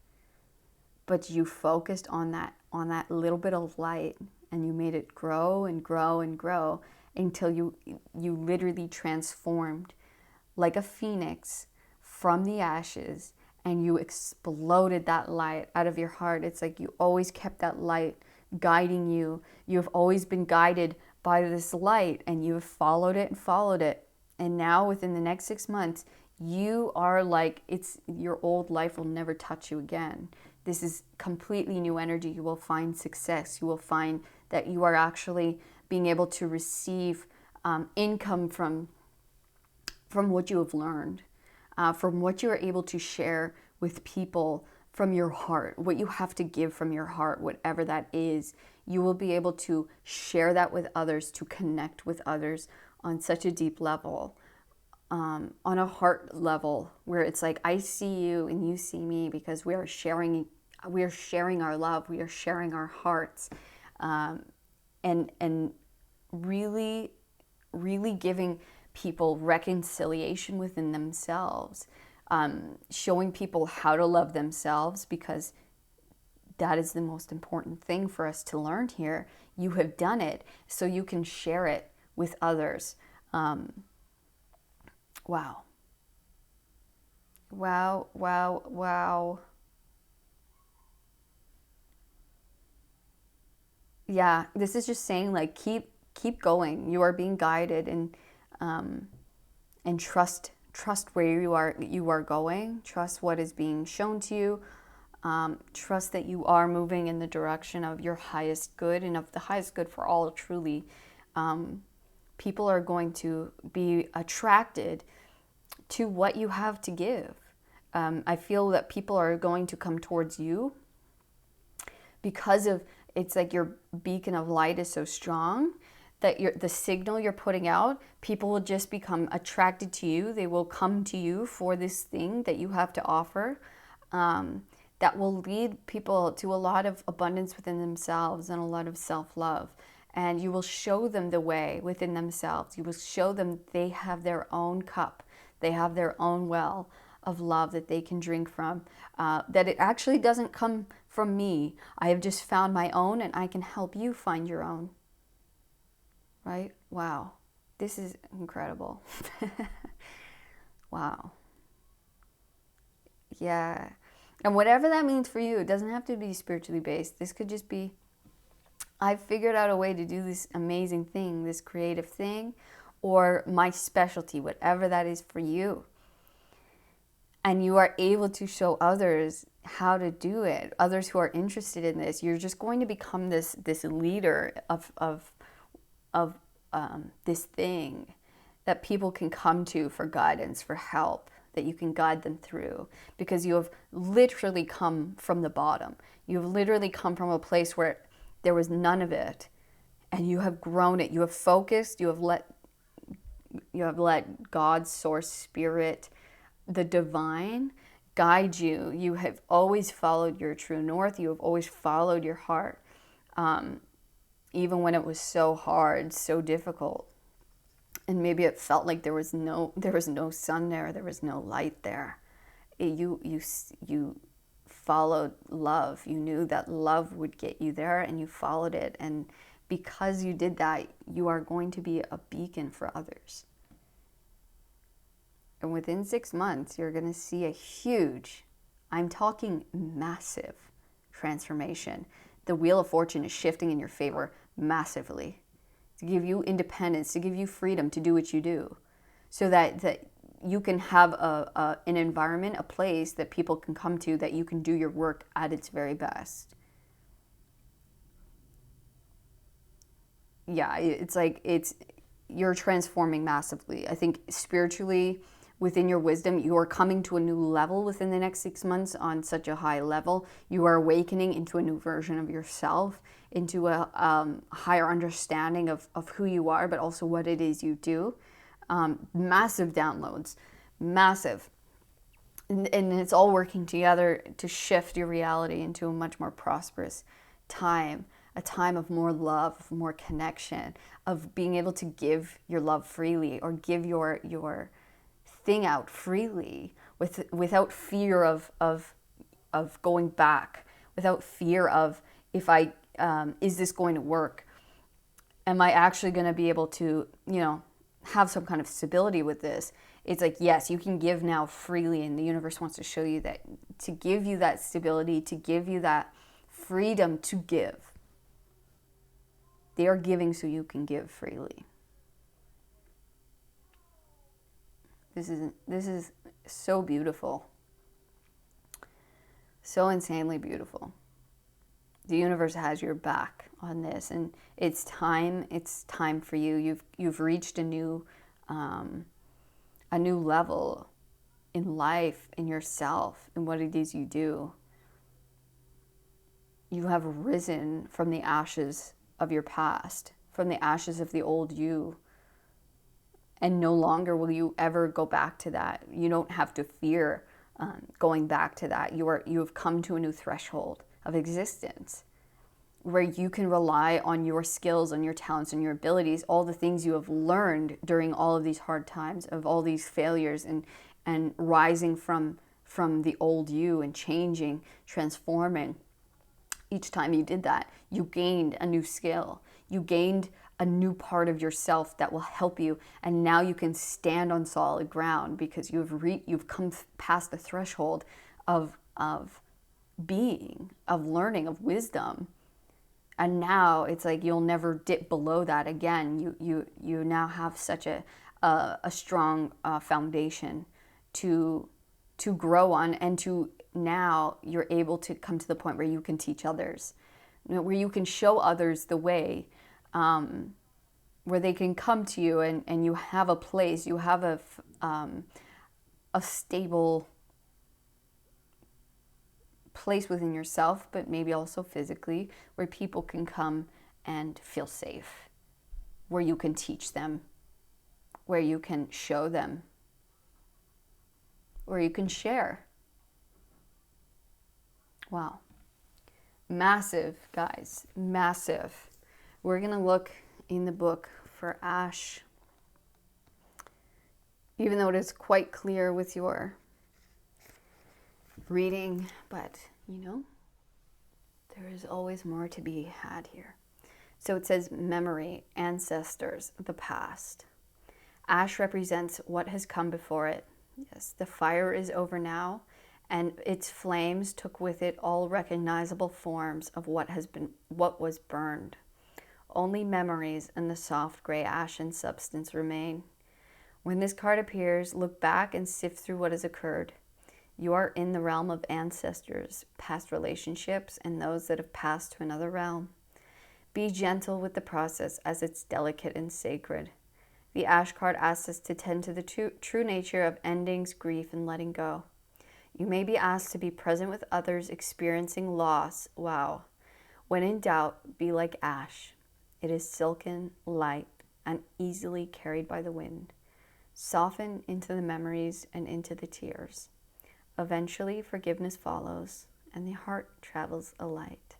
but you focused on that little bit of light, and you made it grow and grow and grow until you literally transformed like a phoenix from the ashes, and you exploded that light out of your heart. It's like you always kept that light guiding you. You have always been guided by this light, and you have followed it and followed it. And now within the next 6 months, you are like, your old life will never touch you again. This is completely new energy. You will find success. You will find that you are actually being able to receive income from what you have learned, from what you are able to share with people from your heart, what you have to give from your heart, whatever that is. You will be able to share that with others, to connect with others on such a deep level, on a heart level, where it's like, I see you and you see me, because we are sharing our love, we are sharing our hearts, and really, really giving people reconciliation within themselves, showing people how to love themselves, because that is the most important thing for us to learn here. You have done it, so you can share it with others. Wow. Wow, wow, wow. Yeah, this is just saying, like, keep going. You are being guided, and trust where you are going. Trust what is being shown to you. Trust that you are moving in the direction of your highest good, and of the highest good for all, truly. People are going to be attracted to what you have to give. I feel that people are going to come towards you because of, it's like your beacon of light is so strong that the signal you're putting out, people will just become attracted to you. They will come to you for this thing that you have to offer. That will lead people to a lot of abundance within themselves and a lot of self-love. And you will show them the way within themselves. You will show them they have their own cup. They have their own well of love that they can drink from. That it actually doesn't come from me. I have just found my own, and I can help you find your own. Right? Wow. This is incredible. Wow. Yeah. And whatever that means for you, it doesn't have to be spiritually based. This could just be, I've figured out a way to do this amazing thing, this creative thing, or my specialty, whatever that is for you. And you are able to show others how to do it, others who are interested in this. You're just going to become this leader of this thing that people can come to for guidance, for help, that you can guide them through, because you have literally come from the bottom. You have literally come from a place where there was none of it, and you have grown it. You have focused. You have let God's source, spirit, the divine, guide you. You have always followed your true north. You have always followed your heart, even when it was so hard, so difficult. And maybe it felt like there was no sun there, there was no light there. You followed love. You knew that love would get you there, and you followed it. And because you did that, you are going to be a beacon for others. And within 6 months, you're going to see a huge, I'm talking massive transformation. The wheel of fortune is shifting in your favor massively, to give you independence, to give you freedom to do what you do, so that you can have an environment, a place that people can come to, that you can do your work at its very best. Yeah, you're transforming massively. I think spiritually, within your wisdom, you are coming to a new level within the next 6 months on such a high level. You are awakening into a new version of yourself, into a higher understanding of who you are, but also what it is you do. Massive downloads, massive. And it's all working together to shift your reality into a much more prosperous time, a time of more love, of more connection, of being able to give your love freely, or give your thing out freely, without fear of going back, without fear of, is this going to work? Am I actually going to be able to, have some kind of stability with this? It's like, yes, you can give now freely, and the universe wants to show you that, to give you that stability, to give you that freedom to give. They are giving so you can give freely. This is so beautiful. So insanely beautiful. The universe has your back on this, and it's time for you. You've reached a new level in life, in yourself, in what it is you do. You have risen from the ashes of your past, from the ashes of the old you. And no longer will you ever go back to that. You don't have to fear going back to that. You have come to a new threshold of existence, where you can rely on your skills, on your talents, and your abilities, all the things you have learned during all of these hard times, of all these failures, and rising from the old you, and changing, transforming. Each time you did that, you gained a new skill. You gained a new part of yourself that will help you, and now you can stand on solid ground, because you've come past the threshold of being, of learning, of wisdom. And now it's like you'll never dip below that again. You now have such a strong foundation to grow on, and to now you're able to come to the point where you can teach others, where you can show others the way, where they can come to you, and you have a place, you have a stable place within yourself, but maybe also physically, where people can come and feel safe, where you can teach them, where you can show them, where you can share. Wow. Massive, guys, massive. We're going to look in the book for Ash, even though it is quite clear with your reading, but there is always more to be had here. So it says memory, ancestors, the past. Ash represents what has come before it. Yes, the fire is over now, and its flames took with it all recognizable forms of what was burned. Only memories and the soft gray ashen substance remain. When this card appears, look back and sift through what has occurred. You are in the realm of ancestors, past relationships, and those that have passed to another realm. Be gentle with the process, as it's delicate and sacred. The Ash card asks us to tend to the true nature of endings, grief, and letting go. You may be asked to be present with others experiencing loss. Wow. When in doubt, be like ash. It is silken, light, and easily carried by the wind. Soften into the memories and into the tears. Eventually, forgiveness follows, and the heart travels a light.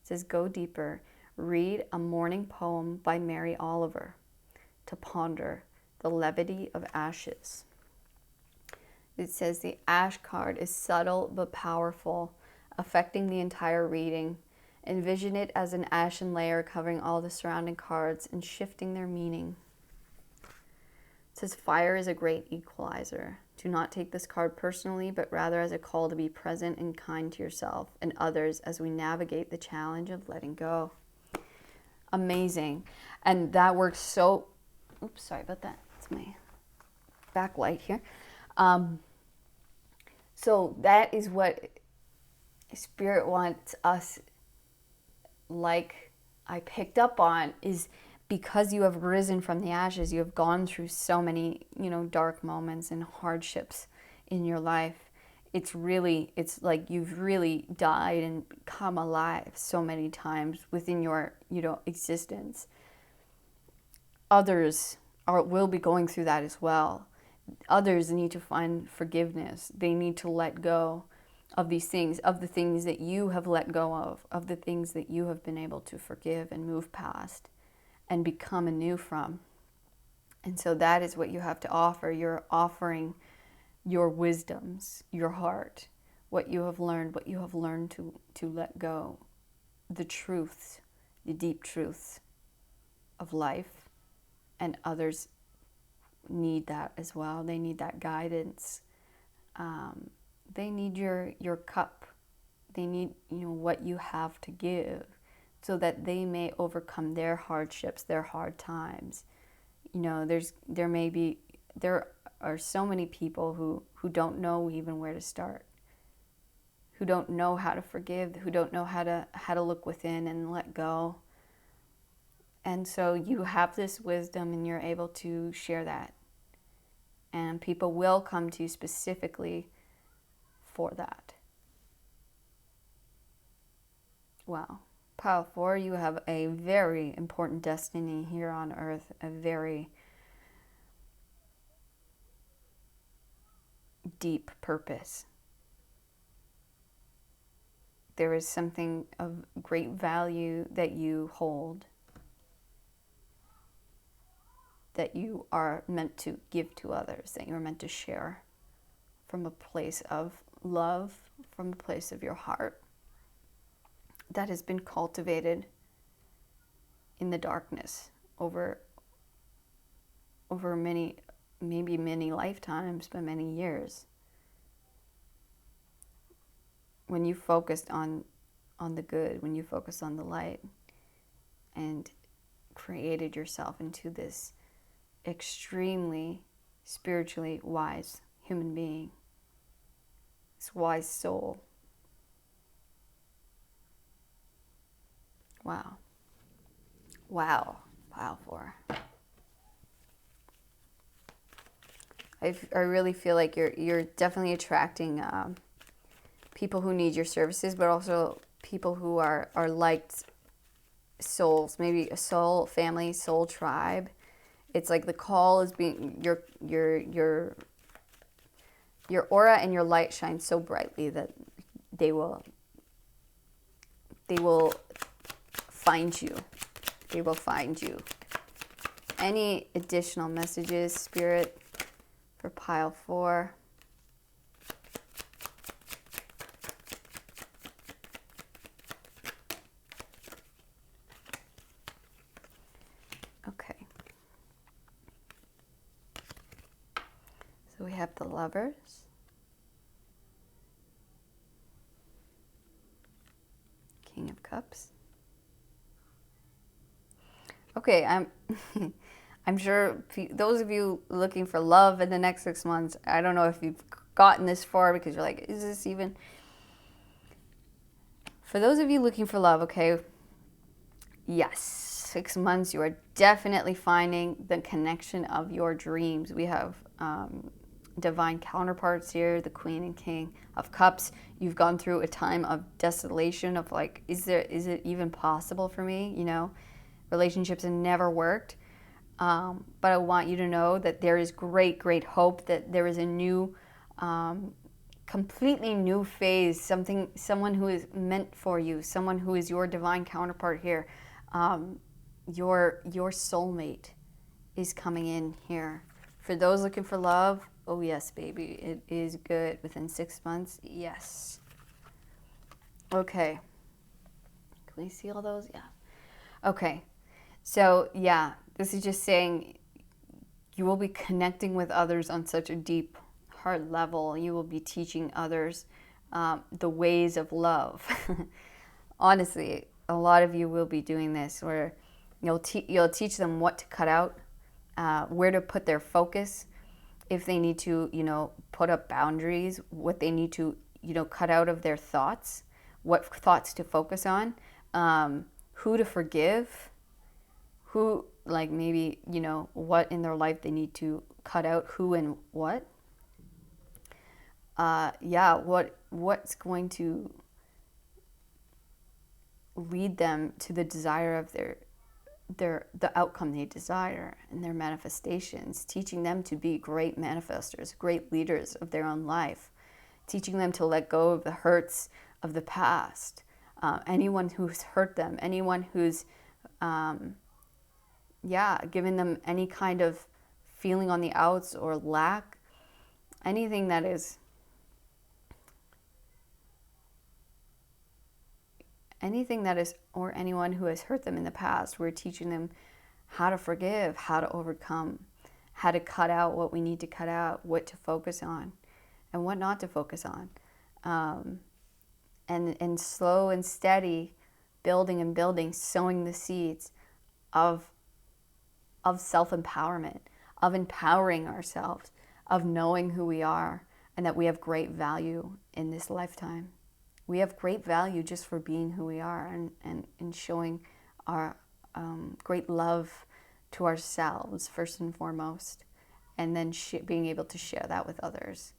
It says, go deeper. Read a morning poem by Mary Oliver to ponder the levity of ashes. It says the ash card is subtle but powerful, affecting the entire reading. Envision it as an ashen layer covering all the surrounding cards and shifting their meaning. It says fire is a great equalizer. Do not take this card personally, but rather as a call to be present and kind to yourself and others as we navigate the challenge of letting go. Amazing. And that works so... Oops, sorry about that. It's my backlight here. So that is what Spirit wants us, like I picked up on, is because you have risen from the ashes, you have gone through so many, dark moments and hardships in your life. It's like you've really died and come alive so many times within your, existence. Others will be going through that as well. Others need to find forgiveness. They need to let go of these things, of the things that you have let go of the things that you have been able to forgive and move past and become anew from. And so that is what you have to offer. You're offering your wisdoms, your heart, what you have learned to let go, the truths, the deep truths of life, and others need that as well. They need that guidance. They need your cup. They need, what you have to give so that they may overcome their hardships, their hard times. There are so many people who don't know even where to start, who don't know how to forgive, who don't know how to look within and let go. And so you have this wisdom and you're able to share that. And people will come to you specifically for that. Wow. Pile 4, you have a very important destiny here on earth, a very deep purpose. There is something of great value that you hold, that you are meant to give to others, that you are meant to share from a place of love, from a place of your heart that has been cultivated in the darkness over many, maybe many lifetimes, but many years. When you focused on the good, when you focused on the light and created yourself into this extremely spiritually wise human being, this wise soul. Wow. Wow. Pile 4. I really feel like you're definitely attracting people who need your services, but also people who are liked souls, maybe a soul family, soul tribe. It's like the call is being your aura and your light shine so brightly that they will find you. They will find you. Any additional messages, Spirit, for Pile 4? Okay. So we have the Lovers, King of Cups. Okay, I'm sure those of you looking for love in the next 6 months, I don't know if you've gotten this far because you're like, is this even? For those of you looking for love, okay, yes, 6 months, you are definitely finding the connection of your dreams. We have divine counterparts here, the Queen and King of Cups. You've gone through a time of desolation of like, is it even possible for me? Relationships have never worked. But I want you to know that there is great, great hope, that there is a new completely new phase, someone who is meant for you, someone who is your divine counterpart here. Your soulmate is coming in here. For those looking for love, oh yes, baby, it is good. Within 6 months, yes. Okay. Can we see all those? Yeah. Okay. So yeah, this is just saying you will be connecting with others on such a deep, heart level. You will be teaching others the ways of love. Honestly, a lot of you will be doing this, where you'll teach them what to cut out, where to put their focus, if they need to, put up boundaries, what they need to, cut out of their thoughts, what thoughts to focus on, who to forgive, who, like maybe, what in their life they need to cut out, who and what. What's going to lead them to the desire of the outcome they desire and their manifestations, teaching them to be great manifestors, great leaders of their own life, teaching them to let go of the hurts of the past, anyone who's hurt them, anyone who's given them any kind of feeling on the outs or lack, anything that is or anyone who has hurt them in the past. We're teaching them how to forgive, how to overcome, how to cut out what we need to cut out, what to focus on and what not to focus on. And slow and steady, building and building, sowing the seeds of self-empowerment, of empowering ourselves, of knowing who we are and that we have great value in this lifetime. We have great value just for being who we are and showing our great love to ourselves first and foremost, and then being able to share that with others.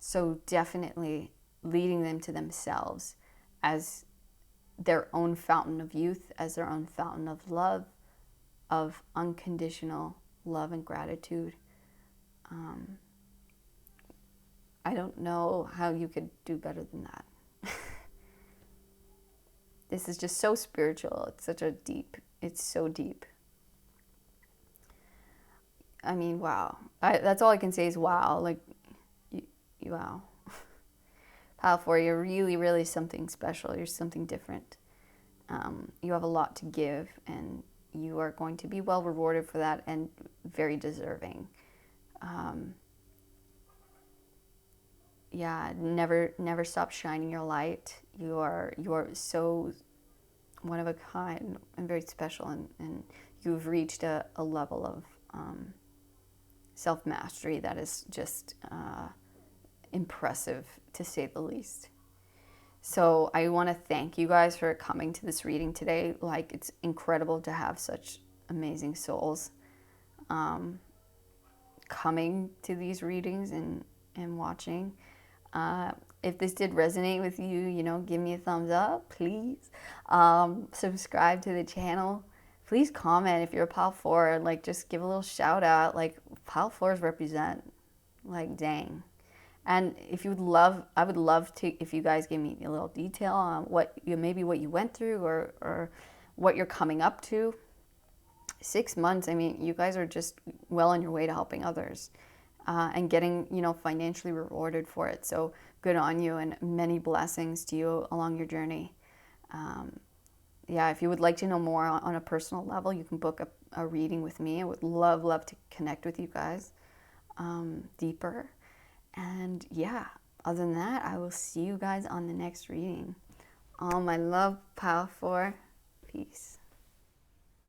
So definitely leading them to themselves as their own fountain of youth, as their own fountain of love, of unconditional love and gratitude. I don't know how you could do better than that. This is just so spiritual. It's so deep. I mean, wow. That's all I can say is wow. Like, wow. Pile 4, you're really, really something special. You're something different. You have a lot to give, and you are going to be well rewarded for that and very deserving. Never stop shining your light. You are so one of a kind and very special, and you've reached a level of self-mastery that is just impressive, to say the least. So I want to thank you guys for coming to this reading today. Like, it's incredible to have such amazing souls coming to these readings and watching. If this did resonate with you, give me a thumbs up, please. Subscribe to the channel. Please comment if you're a Pile 4. Like, just give a little shout out. Like, Pile 4s represent. Like, dang. And if you would love, I would love to, if you guys gave me a little detail on maybe what you went through or what you're coming up to. 6 months, I mean, you guys are just well on your way to helping others. And getting, financially rewarded for it. So good on you, and many blessings to you along your journey. If you would like to know more on a personal level, you can book a reading with me. I would love to connect with you guys deeper. And other than that, I will see you guys on the next reading. All my love, Pile 4. Peace.